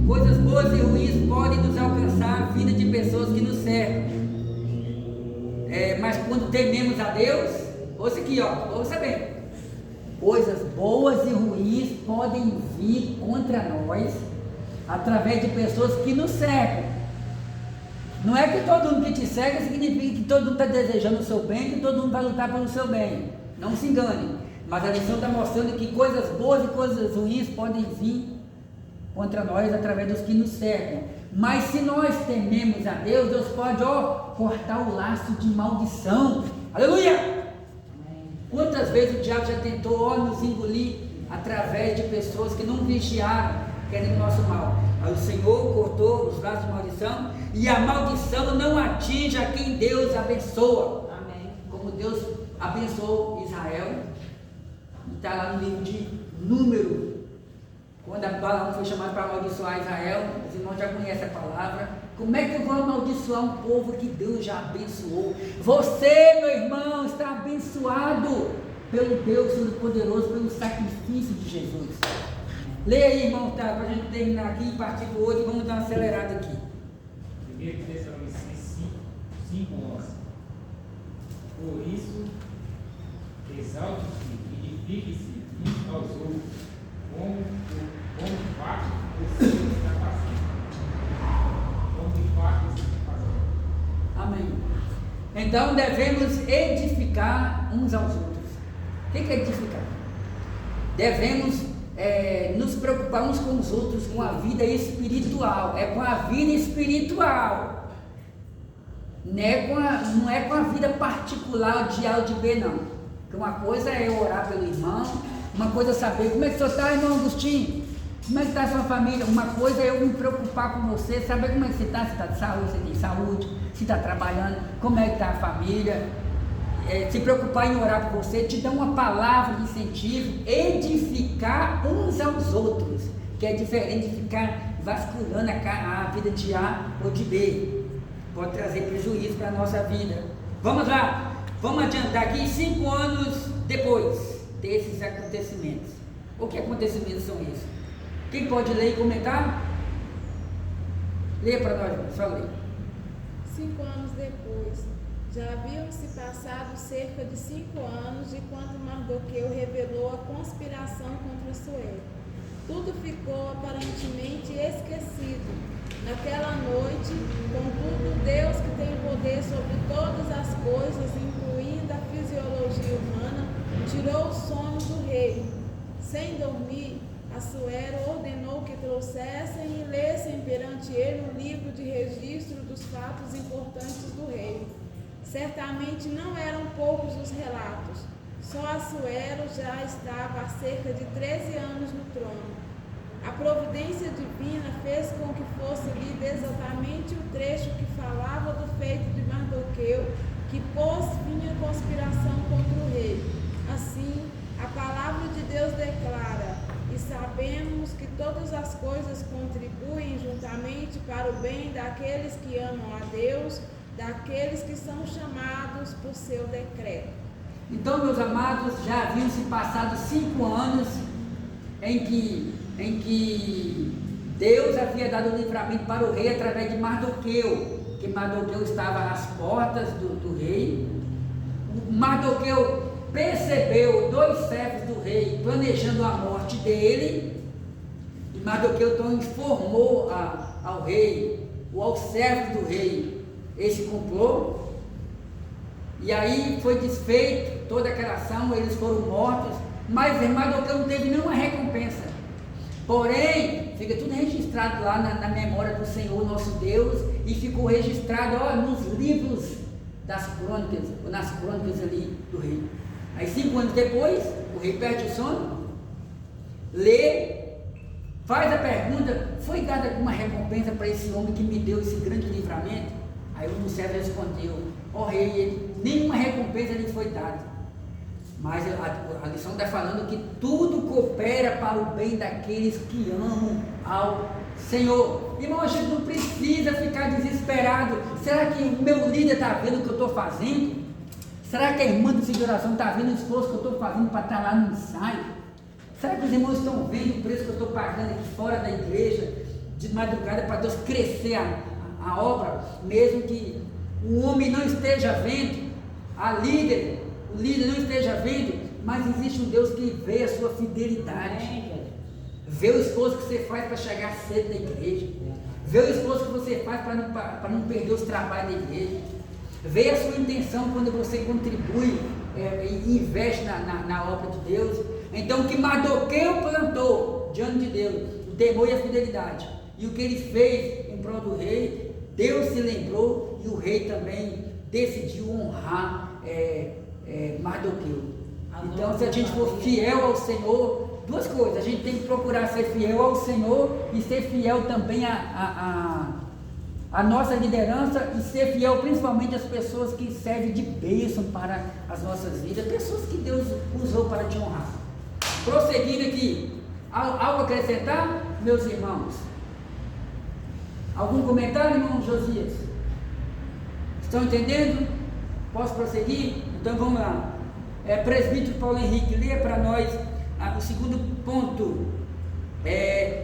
coisas boas e ruins podem nos alcançar a vida de pessoas que nos cercam. Mas quando tememos a Deus, ouça aqui, ouça bem. Coisas boas e ruins podem vir contra nós através de pessoas que nos cercam. Não é que todo mundo que te cerca significa que todo mundo está desejando o seu bem, que todo mundo vai lutar pelo seu bem. Não se engane. Mas a lição está mostrando que coisas boas e coisas ruins podem vir contra nós através dos que nos cercam. Mas se nós tememos a Deus, Deus pode cortar o laço de maldição. Aleluia! Quantas vezes o diabo já tentou nos engolir através de pessoas que não vigiaram, querendo o nosso mal. Aí o Senhor cortou os laços de maldição, e a maldição não atinge a quem Deus abençoa. Amém. Como Deus abençoou Israel, está lá no livro de Número. Quando a Balaão foi chamado para amaldiçoar Israel, os irmãos já conhecem a palavra. Como é que eu vou amaldiçoar um povo que Deus já abençoou? Você, meu irmão, está abençoado pelo Deus Todo-Poderoso, pelo sacrifício de Jesus. Leia aí, irmão, para a gente terminar aqui e partir para o outro, vamos dar uma acelerada aqui. 1 Tessalonicenses 5:11. Por isso, exalte-se e edifique-se uns aos outros, como de fato você está fazendo. Como de fato você está fazendo. Amém. Então devemos edificar uns aos outros. O que é edificar? Devemos nos preocupar uns com os outros, com a vida espiritual. É com a vida espiritual. não é com a vida particular de A ou de B, não. Porque uma coisa é eu orar pelo irmão, uma coisa é saber como é que o senhor está, irmão Agostinho, como é que está a sua família, uma coisa é eu me preocupar com você, saber como é que você está, se está de saúde, se tem saúde, se está trabalhando, como é que está a família, se preocupar em orar por você, te dar uma palavra de incentivo, edificar uns aos outros, que é diferente de ficar vasculhando a vida de A ou de B, pode trazer prejuízo para a nossa vida. Vamos lá, vamos adiantar aqui 5 anos depois desses acontecimentos. O que acontecimentos são esses? Quem pode ler e comentar? Leia para nós, só leia. 5 anos depois, já haviam se passado cerca de 5 anos de quando Mardoqueu revelou a conspiração contra Assuero. Tudo ficou aparentemente esquecido. Naquela noite, contudo, Deus, que tem poder sobre todas as coisas, incluindo a fisiologia humana, tirou o sono do rei. Sem dormir, Assuero ordenou que trouxessem e lessem perante ele um livro de registro dos fatos importantes do rei. Certamente não eram poucos os relatos. Só Assuero já estava há cerca de 13 anos no trono. A providência divina fez com que fosse lido exatamente o trecho que falava do feito de Mardoqueu, que pôs fim à conspiração contra o rei. Assim, a palavra de Deus declara: e sabemos que todas as coisas contribuem juntamente para o bem daqueles que amam a Deus, daqueles que são chamados por seu decreto. Então, meus amados, já haviam se passado 5 anos em que Deus havia dado o livramento para o rei através de Mardoqueu, que Mardoqueu estava às portas do rei. Mardoqueu percebeu 2 servos do rei planejando a morte dele, e Mardoqueu então informou ao rei, ou aos servos do rei, esse complô, e aí foi desfeito toda aquela ação, eles foram mortos, mas Mardoqueu não teve nenhuma recompensa. Porém, fica tudo registrado lá na memória do Senhor nosso Deus, e ficou registrado nos livros das crônicas, ou nas crônicas ali do rei. Aí 5 anos depois, o rei perde o sono, lê, faz a pergunta: foi dada alguma recompensa para esse homem que me deu esse grande livramento? Aí o servo respondeu: ó rei, nenhuma recompensa lhe foi dada. Mas a lição está falando que tudo coopera para o bem daqueles que amam ao Senhor. Irmão, a gente não precisa ficar desesperado. Será que o meu líder está vendo o que eu estou fazendo? Será que a irmã do Ciclo de Oração está vendo o esforço que eu estou fazendo para estar lá no ensaio? Será que os irmãos estão vendo o preço que eu estou pagando aqui fora da igreja, de madrugada, para Deus crescer a obra, mesmo que o homem não esteja vendo, o líder não esteja vendo, mas existe um Deus que vê a sua fidelidade, vê o esforço que você faz para chegar cedo na igreja, vê o esforço que você faz para não perder os trabalhos da igreja, vê a sua intenção quando você contribui e investe na obra de Deus. Então, o que Mardoqueu plantou diante de Deus, o temor e a fidelidade, e o que ele fez em prol do rei, Deus se lembrou, e o rei também decidiu honrar Mardoqueu. Então, se a gente for fiel ao Senhor, 2 coisas: a gente tem que procurar ser fiel ao Senhor e ser fiel também à nossa liderança, e ser fiel principalmente às pessoas que servem de bênção para as nossas vidas, pessoas que Deus usou para te honrar. Prosseguindo aqui, algo a acrescentar, meus irmãos? Algum comentário, irmão Josias? Estão entendendo? Posso prosseguir? Então vamos lá. Presbítero Paulo Henrique, leia para nós o segundo ponto.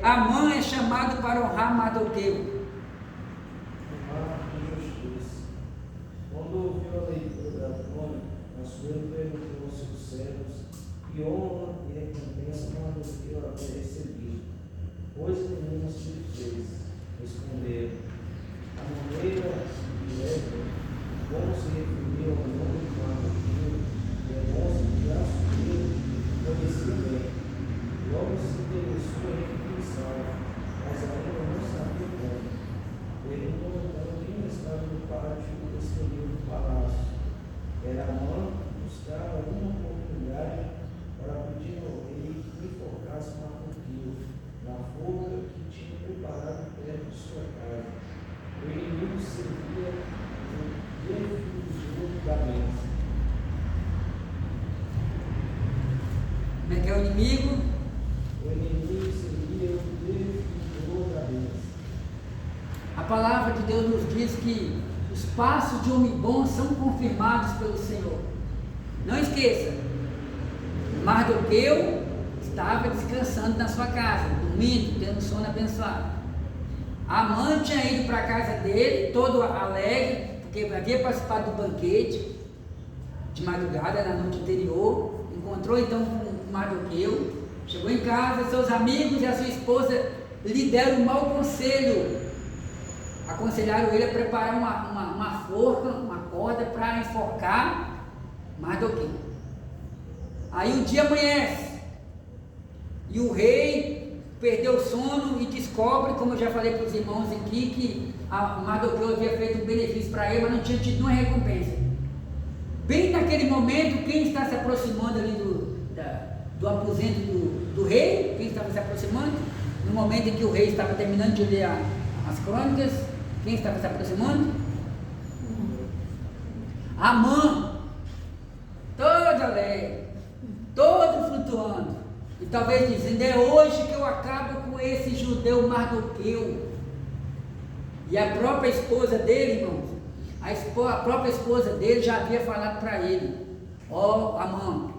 Amã é chamado para honrar Mardoqueu. Quando ouviu a leitura da crônica, Assuero perguntou aos seus servos que honra e recompensa Mardoqueu havia recebido. Pois nenhuma se lhe fez. Responderam: a maneira como se referiu ao nome de Mardoqueu demonstra que Assuero conhecia bem. Logo se interessou em repensar, mas ainda não sabia como. Perguntou então quem estava no pátio inimigo. O inimigo seria o destruidor da vez. A palavra de Deus nos diz que os passos de homem bom são confirmados pelo Senhor. Não esqueça, Mardoqueu estava descansando na sua casa, dormindo, tendo sono abençoado. Amã tinha ido para a casa dele, todo alegre, porque havia participado do banquete de madrugada, na noite anterior. Encontrou então com Mardoqueu, chegou em casa, seus amigos e a sua esposa lhe deram um mau conselho. Aconselharam ele a preparar uma forca, uma corda para enforcar Mardoqueu. Aí o dia amanhece e o rei perdeu o sono e descobre, como eu já falei para os irmãos aqui, que Mardoqueu havia feito um benefício para ele, mas não tinha tido nenhuma recompensa. Bem naquele momento, quem está se aproximando ali do aposento do rei? Quem estava se aproximando? No momento em que o rei estava terminando de ler as crônicas, quem estava se aproximando? Amã, todo alegre, todo flutuando, e talvez dizendo: é hoje que eu acabo com esse judeu Mardoqueu. E a própria esposa dele, irmãos, a própria esposa dele já havia falado para ele: ó, Amã,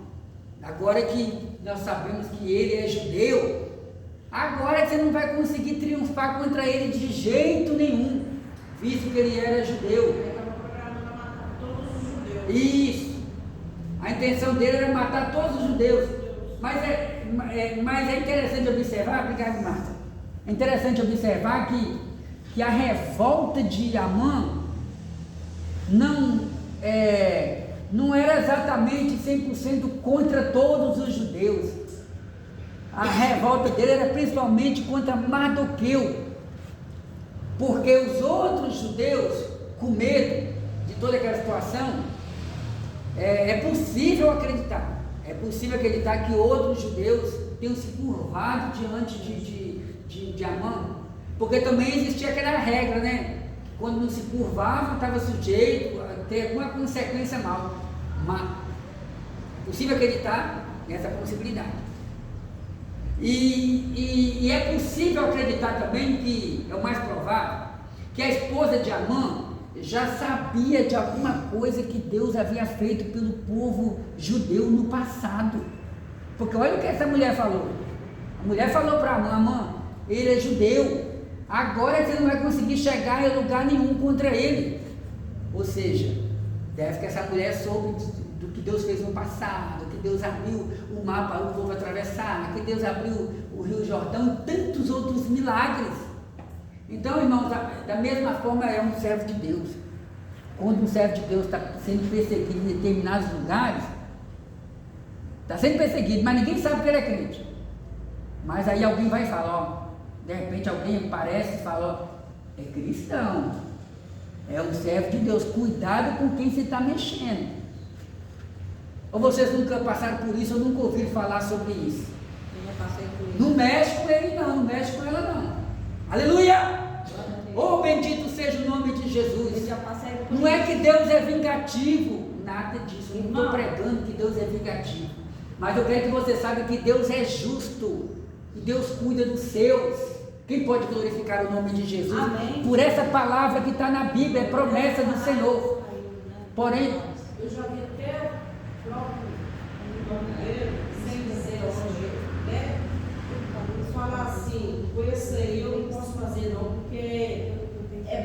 agora que nós sabemos que ele é judeu, agora você não vai conseguir triunfar contra ele de jeito nenhum, visto que ele era judeu. Ele estava programando a matar todos os judeus. Isso. A intenção dele era matar todos os judeus. Mas é interessante observar, obrigado, Marta. É interessante observar que a revolta de Amã não era exatamente 100% contra todos os judeus. A revolta dele era principalmente contra Mardoqueu, porque os outros judeus, com medo de toda aquela situação, é possível acreditar que outros judeus tenham se curvado diante de Amã, porque também existia aquela regra, né? Quando não se curvava, estava sujeito a ter alguma consequência má. É possível acreditar nessa possibilidade. E é possível acreditar também que, é o mais provável, que a esposa de Amã já sabia de alguma coisa que Deus havia feito pelo povo judeu no passado. Porque olha o que essa mulher falou. A mulher falou para Amã: ele é judeu, agora você não vai conseguir chegar em lugar nenhum contra ele. Ou seja, deve que essa mulher soube do que Deus fez no passado, que Deus abriu o mar para o povo atravessar, que Deus abriu o rio Jordão e tantos outros milagres. Então, irmãos, da mesma forma é um servo de Deus. Quando um servo de Deus está sendo perseguido em determinados lugares, está sendo perseguido, mas ninguém sabe que ele é crente. Mas aí alguém vai falar, de repente alguém aparece e fala: é cristão, é um servo de Deus, cuidado com quem você está mexendo. Ou vocês nunca passaram por isso, ou nunca ouviram falar sobre isso? Eu já passei por isso. Não mexe com ele não, não mexe com ela não. Aleluia! Oh, bendito seja o nome de Jesus. Eu já passei por Não é isso. que Deus é vingativo, nada disso. Eu não estou Não. pregando que Deus é vingativo, mas eu quero que você saiba que Deus é justo e Deus cuida dos seus. Quem pode glorificar o nome de Jesus? Amém. Por essa palavra que está na Bíblia, é promessa do Senhor. Porém, Eu já vi até o próprio brasileiro, sem dizer hoje, né? Falar assim: com esse aí eu não posso fazer não, porque é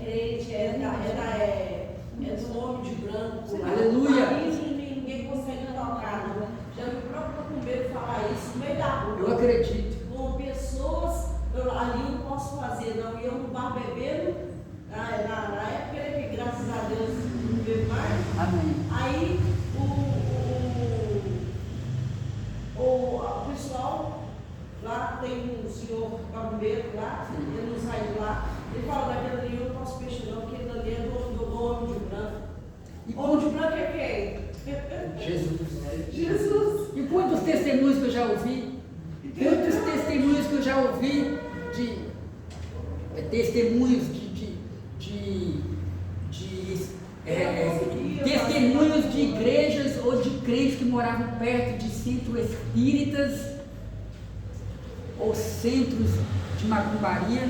crente, é do homem de branco. Aleluia. Aí ninguém consegue tocar, não. Já vi o próprio macumbeiro falar isso no meio da rua. eu acredito. Com pessoas, ali eu não posso fazer não. E eu no bar bebendo, na época que graças a Deus não bebo mais. Amém. Aí o pessoal lá, tem um senhor macumbeiro lá, ele não sai de lá, ele fala: daquele ali eu não posso peixe não, porque ele ali é do homem de branco. E Homem de branco é quem? Jesus. Jesus. E quantos testemunhos que eu já ouvi? Quantos testemunhos que eu já ouvi testemunhos testemunhos de igrejas ou de crentes que moravam perto de centros espíritas ou centros de macumbaria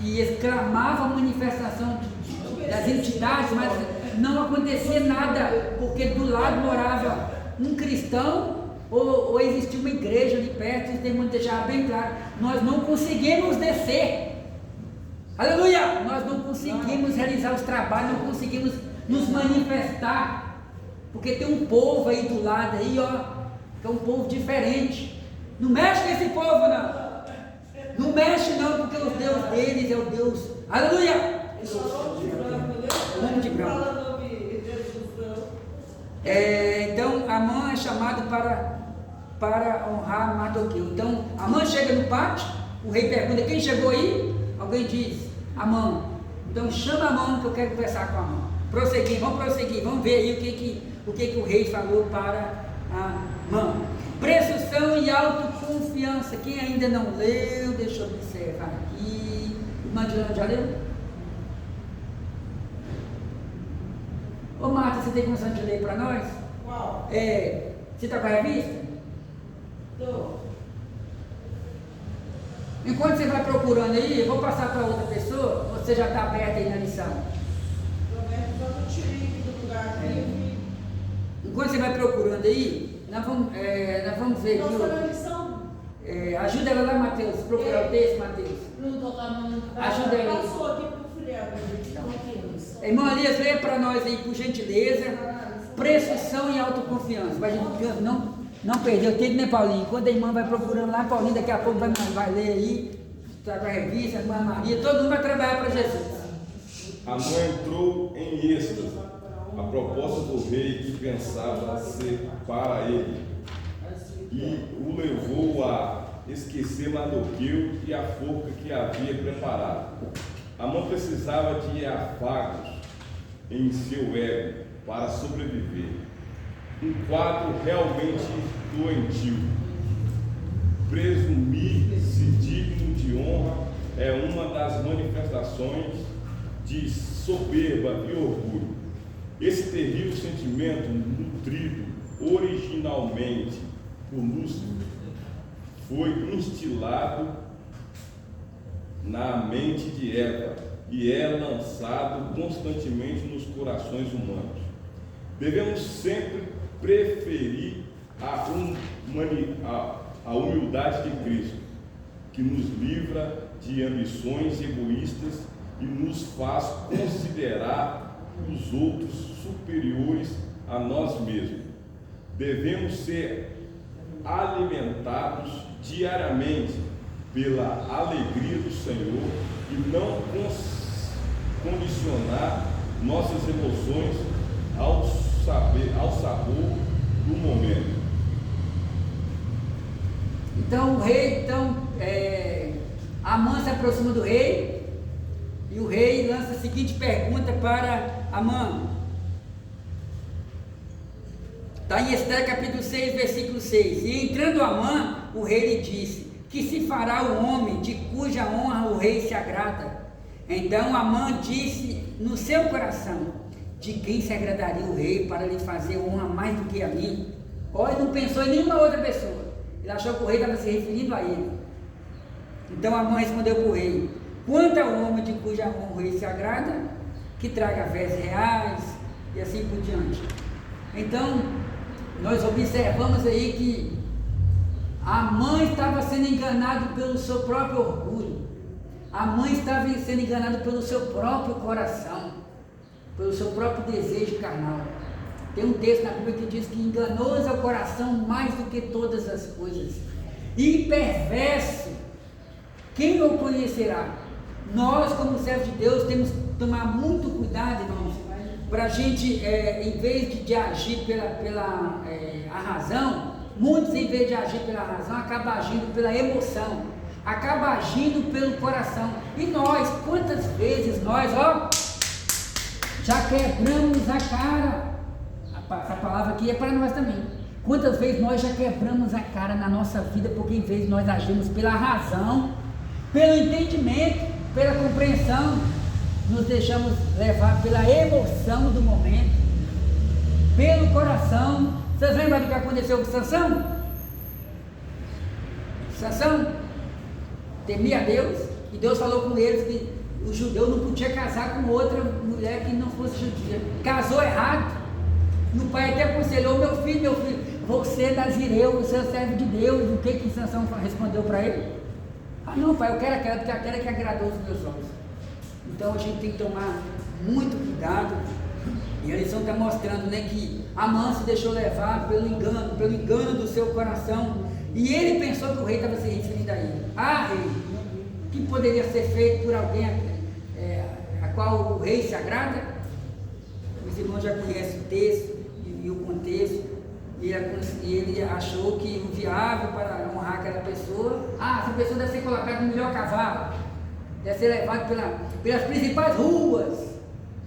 e exclamavam a manifestação das entidades, mas não acontecia nada, porque do lado morava um cristão ou existia uma igreja ali perto. E tem que deixar bem claro, nós não conseguimos descer, aleluia, nós não conseguimos realizar os trabalhos, não conseguimos nos manifestar, porque tem um povo aí do lado aí, ó, que é um povo diferente. Não mexe com esse povo, não mexe não, porque o Deus deles é o Deus, aleluia, homem de branco. Então Amã é chamado para honrar Mardoqueu. Então Amã chega no pátio, o rei pergunta: quem chegou aí? Alguém diz: Amã. Então chama Amã, que eu quero conversar com Amã. Vamos prosseguir, vamos ver aí o que o rei falou para Amã. Presunção e autoconfiança. Quem ainda não leu, deixa eu observar aqui. O Mandilão já leu? Ô Marta, você tem condição de ler para nós? Qual? Você está com a revista? Tô. Enquanto você vai procurando aí, eu vou passar para outra pessoa. Você já está aberto aí na lição? Roberto, só que eu tirei aqui do lugar livre. Enquanto você vai procurando aí, nós vamos ver aqui. Nossa, na lição? Ajuda ela lá, Mateus. Procurar o texto, Mateus. Não estou tomando. Ajuda ela aí. Passou aqui para o filiado. Irmão Elias, leia para nós aí, por gentileza. Presunção e autoconfiança. Para a gente não perder o tempo, né, Paulinho? Quando a irmã vai procurando lá, Paulinho daqui a pouco vai ler aí, está com a revista, a irmã Maria, todo mundo vai trabalhar para Jesus. A mãe entrou em êxtase, a proposta do rei que pensava ser para ele, e o levou a esquecer Mardoqueu e a forca que havia preparado. Amã precisava de afagos em seu ego para sobreviver. Um quadro realmente doentio. Presumir-se digno de honra é uma das manifestações de soberba e orgulho. Esse terrível sentimento, nutrido originalmente por Lúcifer, foi instilado na mente de Eva e é lançado constantemente nos corações humanos. Devemos sempre preferir a humildade de Cristo, que nos livra de ambições egoístas e nos faz considerar os outros superiores a nós mesmos. Devemos ser alimentados diariamente pela alegria do Senhor e não condicionar nossas emoções ao sabor do momento. Então o rei, Amã se aproxima do rei e o rei lança a seguinte pergunta para Amã. Está em Esté capítulo 6, versículo 6. E entrando Amã, o rei lhe disse: que se fará o homem de cuja honra o rei se agrada? Então Amã disse no seu coração: de quem se agradaria o rei para lhe fazer honra mais do que a mim? Olha, não pensou em nenhuma outra pessoa. Ele achou que o rei estava se referindo a ele. Então Amã respondeu para o rei: quanto ao homem de cuja honra o rei se agrada, que traga vestes reais e assim por diante. Então nós observamos aí que Amã estava sendo enganado pelo seu próprio orgulho. Amã estava sendo enganado pelo seu próprio coração, pelo seu próprio desejo carnal. Tem um texto na Bíblia que diz que enganoso é o coração mais do que todas as coisas, e perverso, quem o conhecerá? Nós, como servos de Deus, temos que tomar muito cuidado, irmãos, para a gente, em vez de agir pela razão, muitos, em vez de agir pela razão, acabam agindo pela emoção, acabam agindo pelo coração. E nós, quantas vezes nós, já quebramos a cara? Essa palavra aqui é para nós também. Quantas vezes nós já quebramos a cara na nossa vida, porque em vez de nós agirmos pela razão, pelo entendimento, pela compreensão, nos deixamos levar pela emoção do momento. pelo coração. Vocês lembram do que aconteceu com Sansão? Sansão temia a Deus, e Deus falou com eles que o judeu não podia casar com outra mulher que não fosse judia. Casou errado. E o pai até aconselhou: meu filho, você é nazireu, você é servo de Deus. O que Sansão respondeu para ele? Ah, não, pai, eu quero aquela, porque aquela que agradou os meus olhos. Então a gente tem que tomar muito cuidado. E a lição está mostrando, né, que Amã se deixou levar pelo engano do seu coração. E ele pensou que o rei estava se referindo a ele. Ah, rei, o que poderia ser feito por alguém a qual o rei se agrada? Os irmãos já conhecem o texto e o contexto. E ele achou que o viável para honrar aquela pessoa, essa pessoa deve ser colocada no melhor cavalo, deve ser levado pelas principais ruas.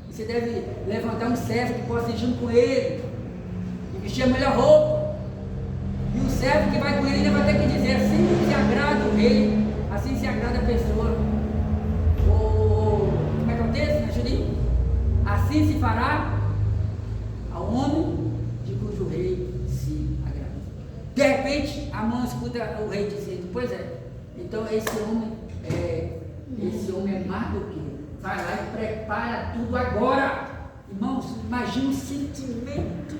E você deve levantar um servo que possa ir junto com ele e vestir a melhor roupa. E o servo que vai com ele ainda vai ter que dizer: assim se agrada o rei, assim se agrada a pessoa. Como é que é o texto, Julinho? Assim se fará ao homem de cujo rei se agrada. De repente, Amã escuta o rei dizendo: pois é, então esse homem é Mardoqueu. Vai lá e prepara tudo agora. Irmãos, imagina o sentimento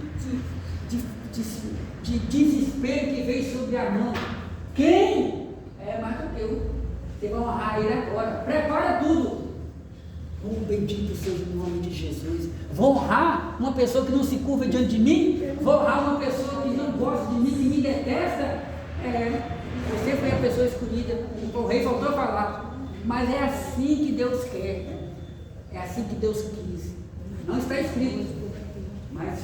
de desespero que veio sobre Amã. Quem? Mardoqueu. Você vai honrar ele agora. Prepara tudo. Bendito seja o nome de Jesus. Vou honrar uma pessoa que não se curva diante de mim? Vou honrar uma pessoa que não gosta de mim, que me detesta? Você foi a pessoa escolhida. O rei voltou a falar. Mas é assim que Deus quer. É assim que Deus quis. Não está escrito. Mas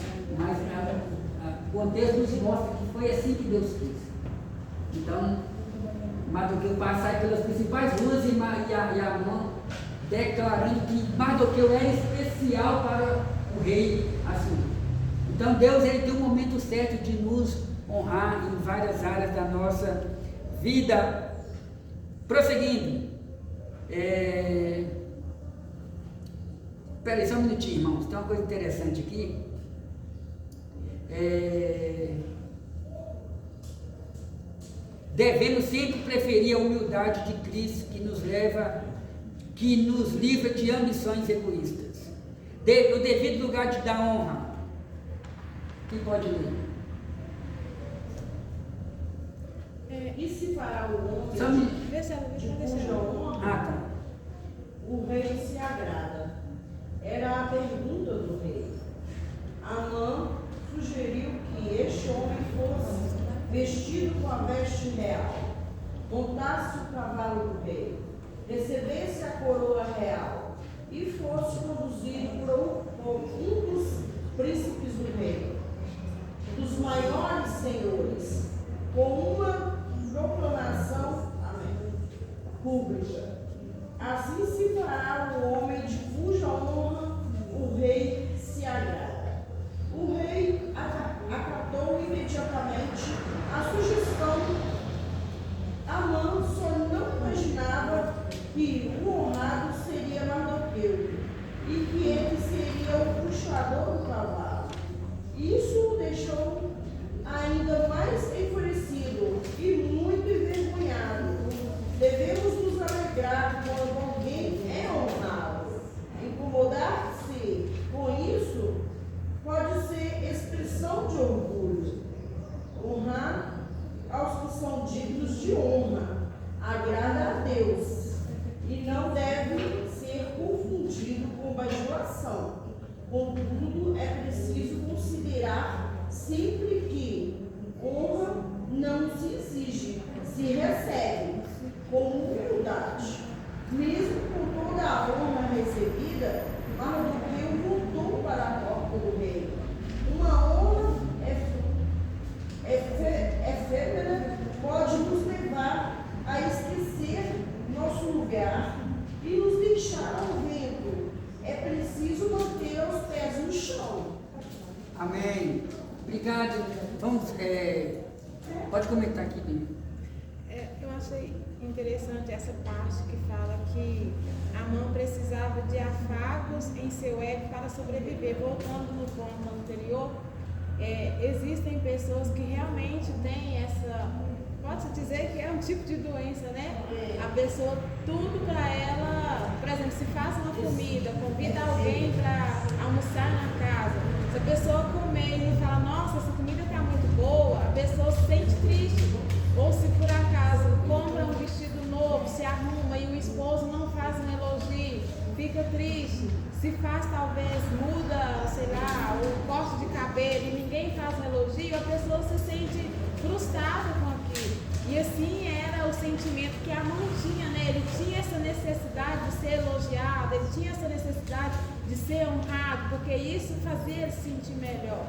o contexto nos mostra que foi assim que Deus quis. Então, Mardoqueu sai pelas principais ruas e Amã declarando que Mardoqueu era especial para o rei Assuero. Então Deus tem um momento certo de nos honrar em várias áreas da nossa vida. Prosseguindo. Espera aí só um minutinho, irmãos. Tem uma coisa interessante aqui. Devemos sempre preferir a humildade de Cristo que nos livra de ambições egoístas. O devido lugar de dar honra. Quem pode ler? E se fará o homem de cuja honra o rei se agrada? Era a pergunta do rei. Amã sugeriu que este homem fosse vestido com a veste real, montasse o cavalo do rei, recebesse a coroa real e fosse conduzido por um dos príncipes do rei, dos maiores senhores, com uma proclamação pública. Assim se fará o homem de cuja honra o rei se agrada. O rei acatou imediatamente a sugestão. Amã só não imaginava que o honrado seria Mardoqueu e que ele seria o puxador do cavalo. Isso o deixou ainda mais enfurecido e muito envergonhado. Devemos nos alegrar quando alguém é honrado. Incomodar-se com isso pode ser expressão de orgulho. Honrar aos que são dignos de honra agrada a Deus e não deve ser confundido com bajulação. Contudo, é preciso considerar sempre que honra não se exige, se recebe com humildade. Mesmo com toda a honra recebida, Mardoqueu voltou para a porta do rei. Uma honra efêmera pode nos levar a esquecer nosso lugar e nos deixar ao vento. É preciso manter os pés no chão. Amém. Obrigado. Vamos, pode comentar aqui, Bim. Eu achei interessante essa parte que fala que Amã precisava de afagos em seu ego para sobreviver. Voltando no ponto anterior, existem pessoas que realmente têm essa, pode-se dizer que é um tipo de doença, né? A pessoa, tudo para ela, por exemplo, se faz uma comida, convida alguém para almoçar na casa, se a pessoa comer e não fala, nossa, essa comida está muito boa, a pessoa se sente triste. Ou se por acaso compra um vestido novo, se arruma e o esposo não faz um elogio, fica triste. Se faz, talvez, muda, sei lá, o corte de cabelo e ninguém faz um elogio, a pessoa se sente frustrada com aquilo. E assim era o sentimento que a mãe tinha, né? Ele tinha essa necessidade de ser elogiado, ele tinha essa necessidade de ser honrado, porque isso fazia ele se sentir melhor.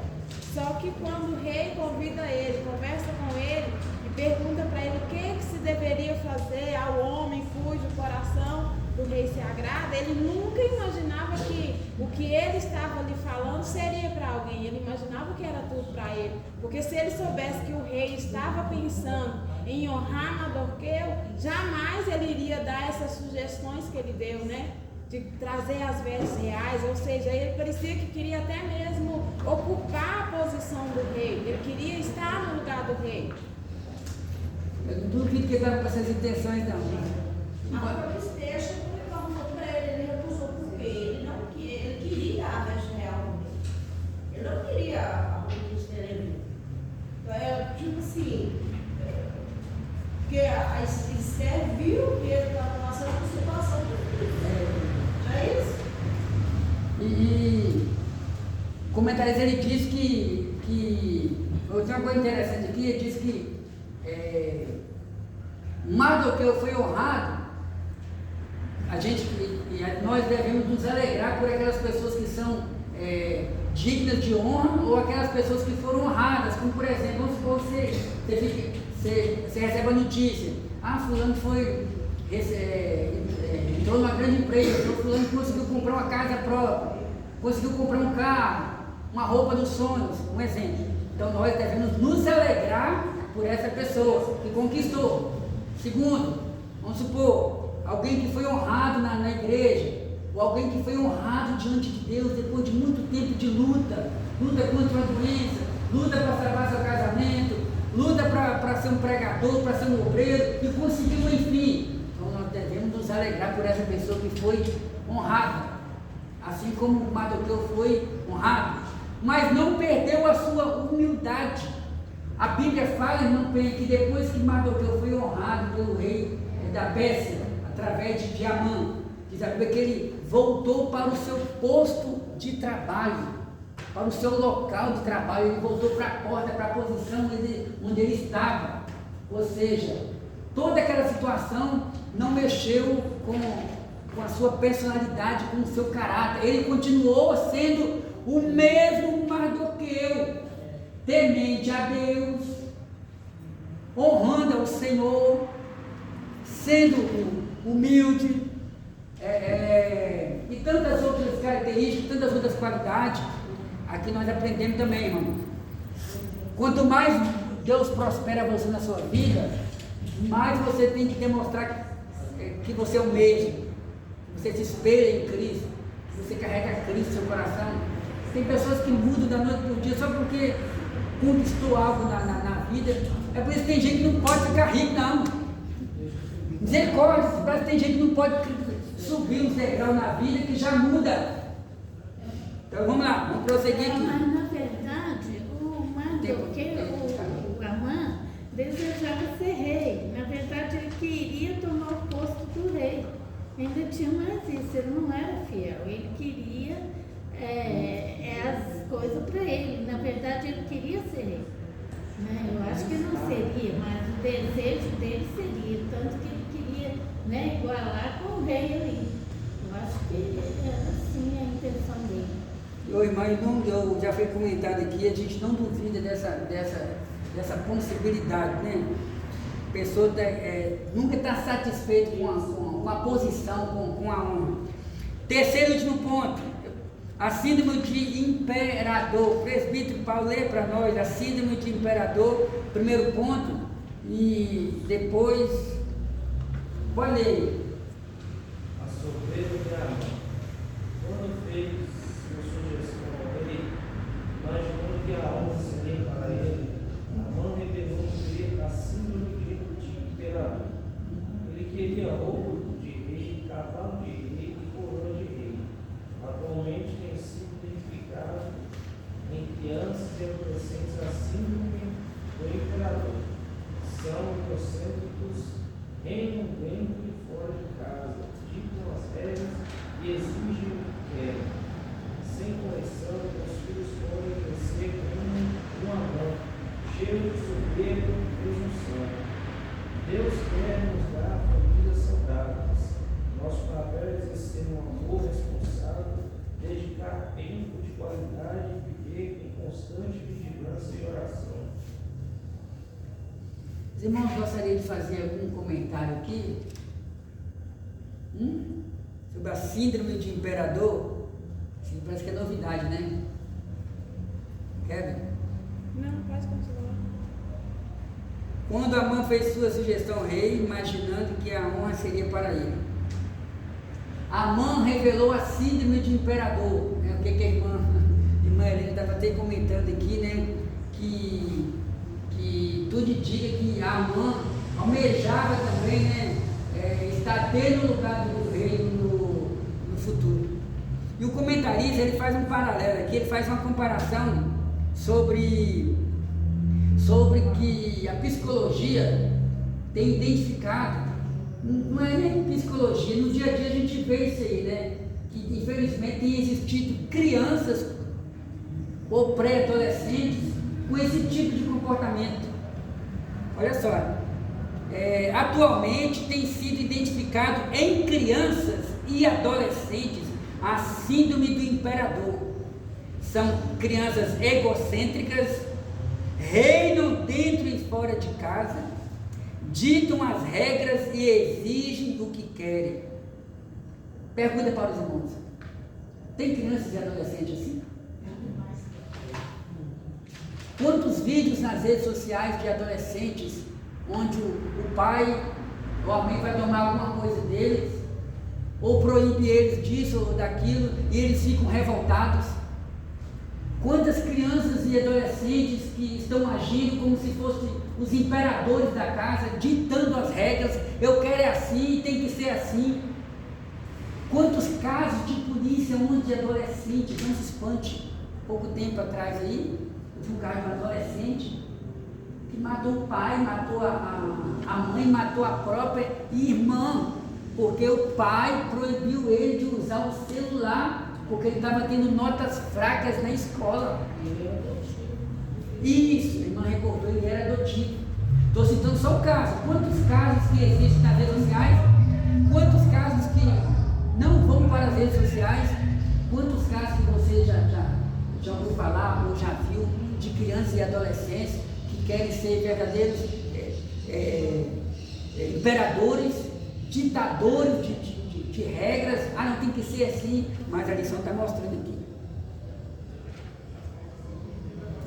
Só que quando o rei convida ele, conversa com ele e pergunta para ele o que se deveria fazer ao homem cujo coração do rei se agrada, ele nunca imaginava que o que ele estava lhe falando seria para alguém, ele imaginava que era tudo para ele, porque se ele soubesse que o rei estava pensando em honrar Mardoqueu, jamais ele iria dar essas sugestões que ele deu, né? De trazer as vestes reais, ou seja, ele parecia que queria até mesmo ocupar a posição do rei, ele queria estar no lugar do rei. Eu não duvido que ele estava com essas intenções, não. Agora o Esteja perguntou para ele recusou porque ele queria a veste real. Ele não queria a ministério. Então é tipo assim, porque a Esther viu que ele estava passando por situação difícil. Não é isso? E o comentarista ele diz que eu tenho uma coisa interessante aqui, ele diz que Mardoqueu foi honrado, nós devemos nos alegrar por aquelas pessoas que são dignas de honra ou aquelas pessoas que foram honradas, como por exemplo, vamos supor que você recebe a notícia, fulano entrou numa grande empresa, fulano conseguiu comprar uma casa própria, conseguiu comprar um carro, uma roupa dos sonhos, um exemplo. Então nós devemos nos alegrar por essa pessoa que conquistou. Segundo, vamos supor, alguém que foi honrado na igreja, ou alguém que foi honrado diante de Deus depois de muito tempo de luta contra uma doença, luta para salvar seu casamento, luta para ser um pregador, para ser um obreiro, e conseguiu enfim. Então nós devemos nos alegrar por essa pessoa que foi honrada, assim como Mardoqueu foi honrado, mas não perdeu a sua humildade. A Bíblia fala, irmão Penha, que depois que Mardoqueu foi honrado pelo rei da Pérsia, através de Amã, diz a Bíblia que ele voltou para o seu posto de trabalho, para o seu local de trabalho, ele voltou para a porta, para a posição onde ele estava. Ou seja, toda aquela situação não mexeu com a sua personalidade, com o seu caráter, ele continuou sendo o mesmo Mardoqueu, temente a Deus, honrando ao Senhor, sendo humilde, e tantas outras características, tantas outras qualidades. Aqui nós aprendemos também, irmão. Quanto mais Deus prospera você na sua vida, mais você tem que demonstrar que você é o mesmo, que você se espelha em Cristo, que você carrega Cristo no seu coração. Tem pessoas que mudam da noite para o dia só porque conquistou algo na vida. É por isso que tem gente que não pode ficar rico, não. Misericórdia, parece que tem gente que não pode subir um degrau na vida que já muda. Então vamos lá, vamos prosseguir aqui. Mas na verdade, o Mardoqueu, o Amã, desejava ser rei. Na verdade, ele queria tomar o posto do rei. Ainda tinha mais isso, ele não era fiel. Ele queria as coisas para ele. Na verdade, ele queria ser rei. Né? Eu acho que não seria, mas o desejo dele seria. Tanto que ele queria, né, igualar com o rei ali. Eu acho que era assim a intenção dele. Irmão, eu já foi comentado aqui, a gente não duvida dessa possibilidade, né? A pessoa nunca está satisfeita com a posição, com a honra. Terceiro e último ponto, a síndrome de imperador. O presbítero Paulo lê para nós a síndrome de imperador, primeiro ponto, e depois, pode ler. A soberba de Amã, quando fez sua sugestão ao rei, imaginando que a honra qualidade e viver em constante vigilância e oração. Os irmãos gostariam de fazer algum comentário aqui? Sobre a síndrome de imperador? Sim, parece que é novidade, né? Kevin? Não, pode continuar. Quando Amã fez sua sugestão ao rei, imaginando que a honra seria para ele, Amã revelou a síndrome de imperador, né? O que a irmã Helena estava até comentando aqui, né? Que tudo indica que Amã almejava também, né? Estar dentro do lugar do rei no futuro. E o comentarista, ele faz um paralelo aqui, ele faz uma comparação sobre que a psicologia tem identificado, não é nem psicologia, no dia a dia a gente vê isso aí, né? Que infelizmente tem existido crianças ou pré-adolescentes com esse tipo de comportamento. Olha só, atualmente tem sido identificado em crianças e adolescentes a síndrome do imperador. São crianças egocêntricas, reinam dentro e fora de casa, ditam as regras e exigem o que querem. Pergunta para os irmãos: tem crianças e adolescentes assim? Quantos vídeos nas redes sociais de adolescentes onde o pai ou a mãe vai tomar alguma coisa deles, ou proíbe eles disso ou daquilo, e eles ficam revoltados? Quantas crianças e adolescentes que estão agindo como se fossem os imperadores da casa, ditando as regras, eu quero assim, tem que ser assim. Quantos casos de polícia onde adolescentes, não se espante, pouco tempo atrás aí, eu vi um caso de um adolescente que matou o pai, matou a mãe, matou a própria irmã, porque o pai proibiu ele de usar o celular, porque ele estava tendo notas fracas na escola. Ele era adotivo. Isso, a irmã recordou, ele era adotivo. Estou citando só o caso. Quantos casos que existem nas redes sociais? Quantos casos que não vão para as redes sociais? Quantos casos que você já ouviu falar ou já viu de crianças e adolescentes que querem ser verdadeiros imperadores, ditadores de regras? Não tem que ser assim, mas a lição está mostrando aqui.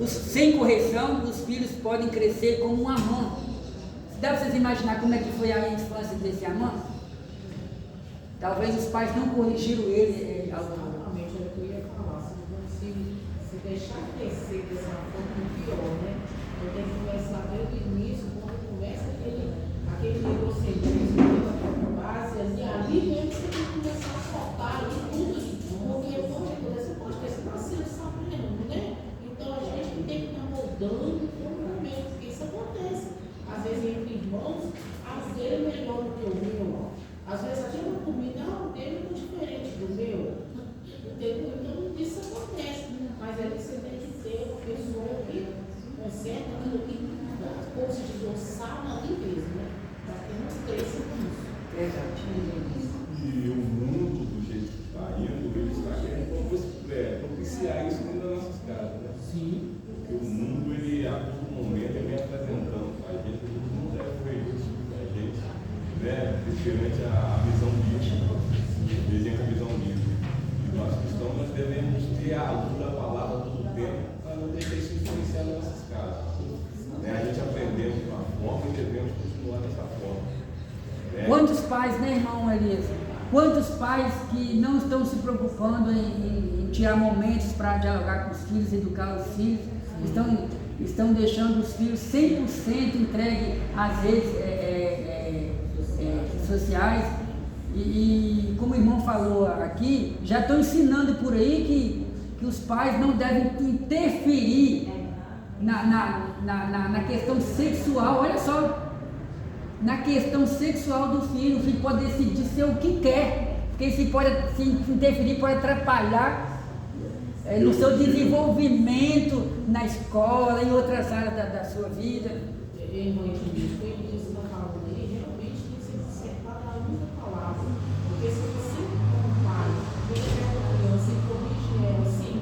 Sem correção, os filhos podem crescer como um Amã. Dá para vocês imaginar como é que foi a infância desse Amã? Talvez os pais não corrigiram ele. Exatamente, era o que eu ia falar. Se deixar crescer dessa forma, pior, né? Eu tenho que começar desde o início, quando começa aquele egocentrismo, aquela base, e ali mesmo você tem que começar a soltar ali tudo, porque você pode ter nascido sabendo, né? Então a gente tem que estar moldando todo momento, porque isso acontece. Às vezes entre irmãos, às vezes é melhor do que o meu. Às vezes a gente comida, o dele é diferente do meu. Entendeu? Então isso acontece. Mas aí você tem que ter uma pessoa que conserta aquilo que as coisas de doçar ali mesmo, né? Para que não cresça com isso. E o mundo, do jeito que está indo, ele está querendo propiciar isso dentro das nossas casas, né? Sim. Porque o mundo, ele a todo momento, ele vem apresentando para a gente que o mundo é proibido para a gente, né? Principalmente a visão bíblica, desenha a visão bíblica. E nós cristãos, nós devemos ter a luz da palavra todo o tempo para não deixar isso influenciar nas nossas casas. Né? A gente aprendeu de uma forma e devemos continuar dessa forma. Quantos pais, né, irmão Elias? Quantos pais que não estão se preocupando em tirar momentos para dialogar com os filhos, educar os filhos, estão deixando os filhos 100% entregue às redes sociais e como o irmão falou aqui, já estão ensinando por aí que os pais não devem interferir na questão sexual. Olha só, na questão sexual do filho, o filho pode decidir ser o que quer, porque se interferir pode atrapalhar no seu desenvolvimento na escola e outras áreas da sua vida. Irmão, foi isso que eu falo dele, realmente tem que ser acertado a luz da palavra, porque se você, como pai, deixar a criança e corrigir ela assim,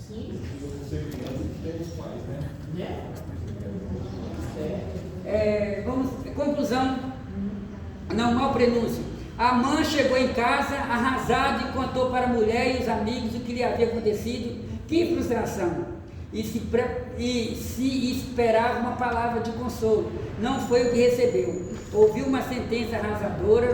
Sim. Você criança que tem os pais, né? Conclusão. Não, mau prenúncio. Amã chegou em casa arrasado e contou para a mulher e os amigos o que lhe havia acontecido. Que frustração! E se esperava uma palavra de consolo, não foi o que recebeu. Ouviu uma sentença arrasadora.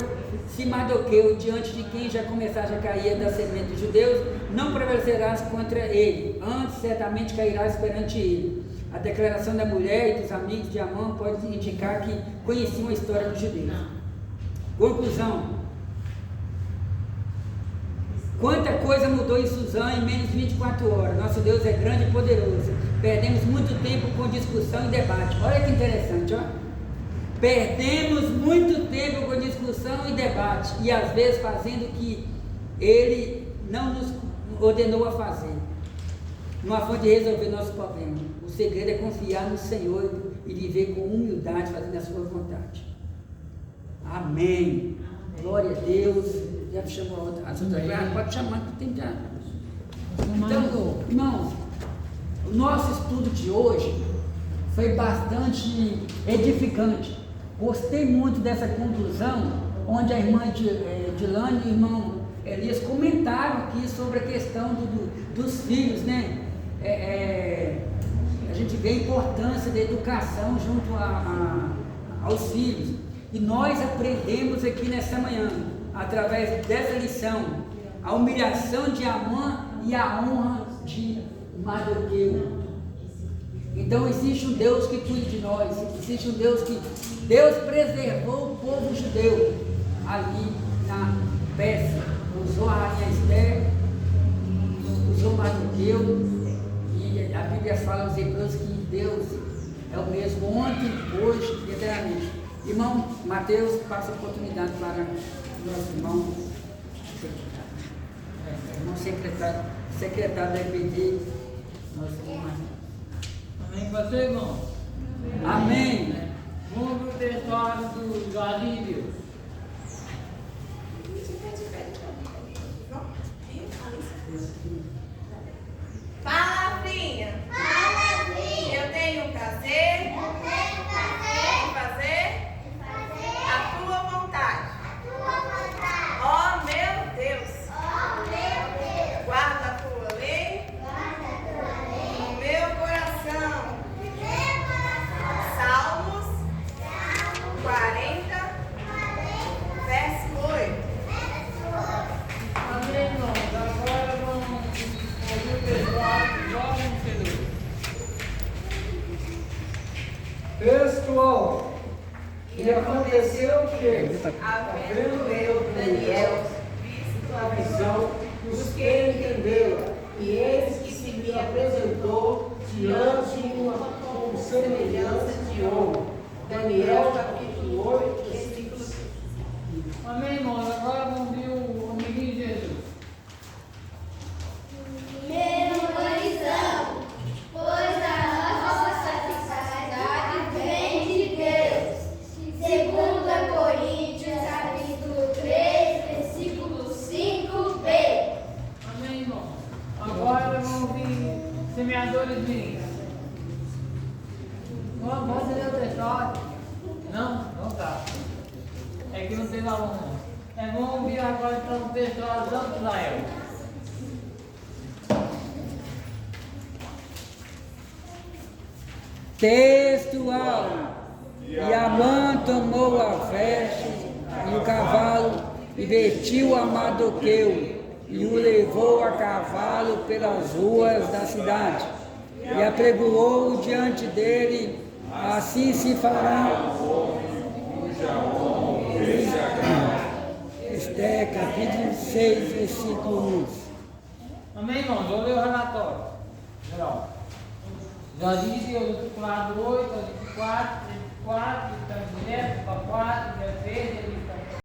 Se Mardoqueu, diante de quem já começasse a cair da semente dos judeus, não prevalecerás contra ele, antes certamente cairás perante ele. A declaração da mulher e dos amigos de Amã pode indicar que conheciam a história dos judeus. Conclusão. Quanta coisa mudou em Suzã em menos de 24 horas. Nosso Deus é grande e poderoso. Perdemos muito tempo com discussão e debate. Olha que interessante, ó. Perdemos muito tempo com discussão e debate, e às vezes fazendo o que Ele não nos ordenou a fazer, no afã de resolver nossos problemas. O segredo é confiar no Senhor e viver com humildade, fazendo a sua vontade. Amém. Glória a Deus. Já me chamou a outra. Pode chamar que tem já. Então, irmãos, o nosso estudo de hoje foi bastante edificante. Gostei muito dessa conclusão, onde a irmã Dilane e o irmão Elias comentaram aqui sobre a questão dos filhos, né? A gente vê a importância da educação junto aos filhos. E nós aprendemos aqui nessa manhã, através dessa lição, a humilhação de Amã e a honra de Mardoqueu. Então existe um Deus que cuida de nós, existe um Deus que Deus preservou o povo judeu ali na Pérsia, usou a rainha Esther, usou Mardoqueu, e a Bíblia fala aos Hebreus que Deus é o mesmo ontem, hoje e eternamente. Irmão Mateus, passa a oportunidade para o nosso irmão secretário da EPD, nosso irmão. Amém, pastor, irmão? Amém. Vamos para o território do Galíleo. Fala, filha. Eu tenho prazer. Em fazer a tua vontade. Ó meu Deus. Guarda a tua lei no meu coração. Salmos 40, verso 8. Amém, irmãos. Agora vamos ouvir o pessoal que joga no celular. Pessoal, e aconteceu o quê? Havendo eu, Daniel, visto a visão, busquei entendê-la, e eis que se me apresentou diante de uma com semelhança de homem. Daniel, capítulo 8, versículo 5. Amém, irmãos. Agora vamos ouvir o amiguinho Jesus. Memorizamos, pois a nossa felicidade vem de Deus. 2 Coríntios, capítulo 3, versículo 5b. Amém, irmão. Agora vamos ouvir semeadores de linha. Vamos ler o texto? Não? Não tá. É que não tem aluno, não. Vamos ouvir agora então o texto de Santo Israel. Textual. E Amã tomou a veste e o cavalo e vestiu a Mardoqueu e o levou a cavalo pelas ruas da cidade e apregoou diante dele. Assim se fará. Esther, capítulo 6, versículo 1. Amém, irmãos? Vou ler o relatório geral. Já disse, eu do lado 8, 24, 34, estamos direto para 4, dia 13,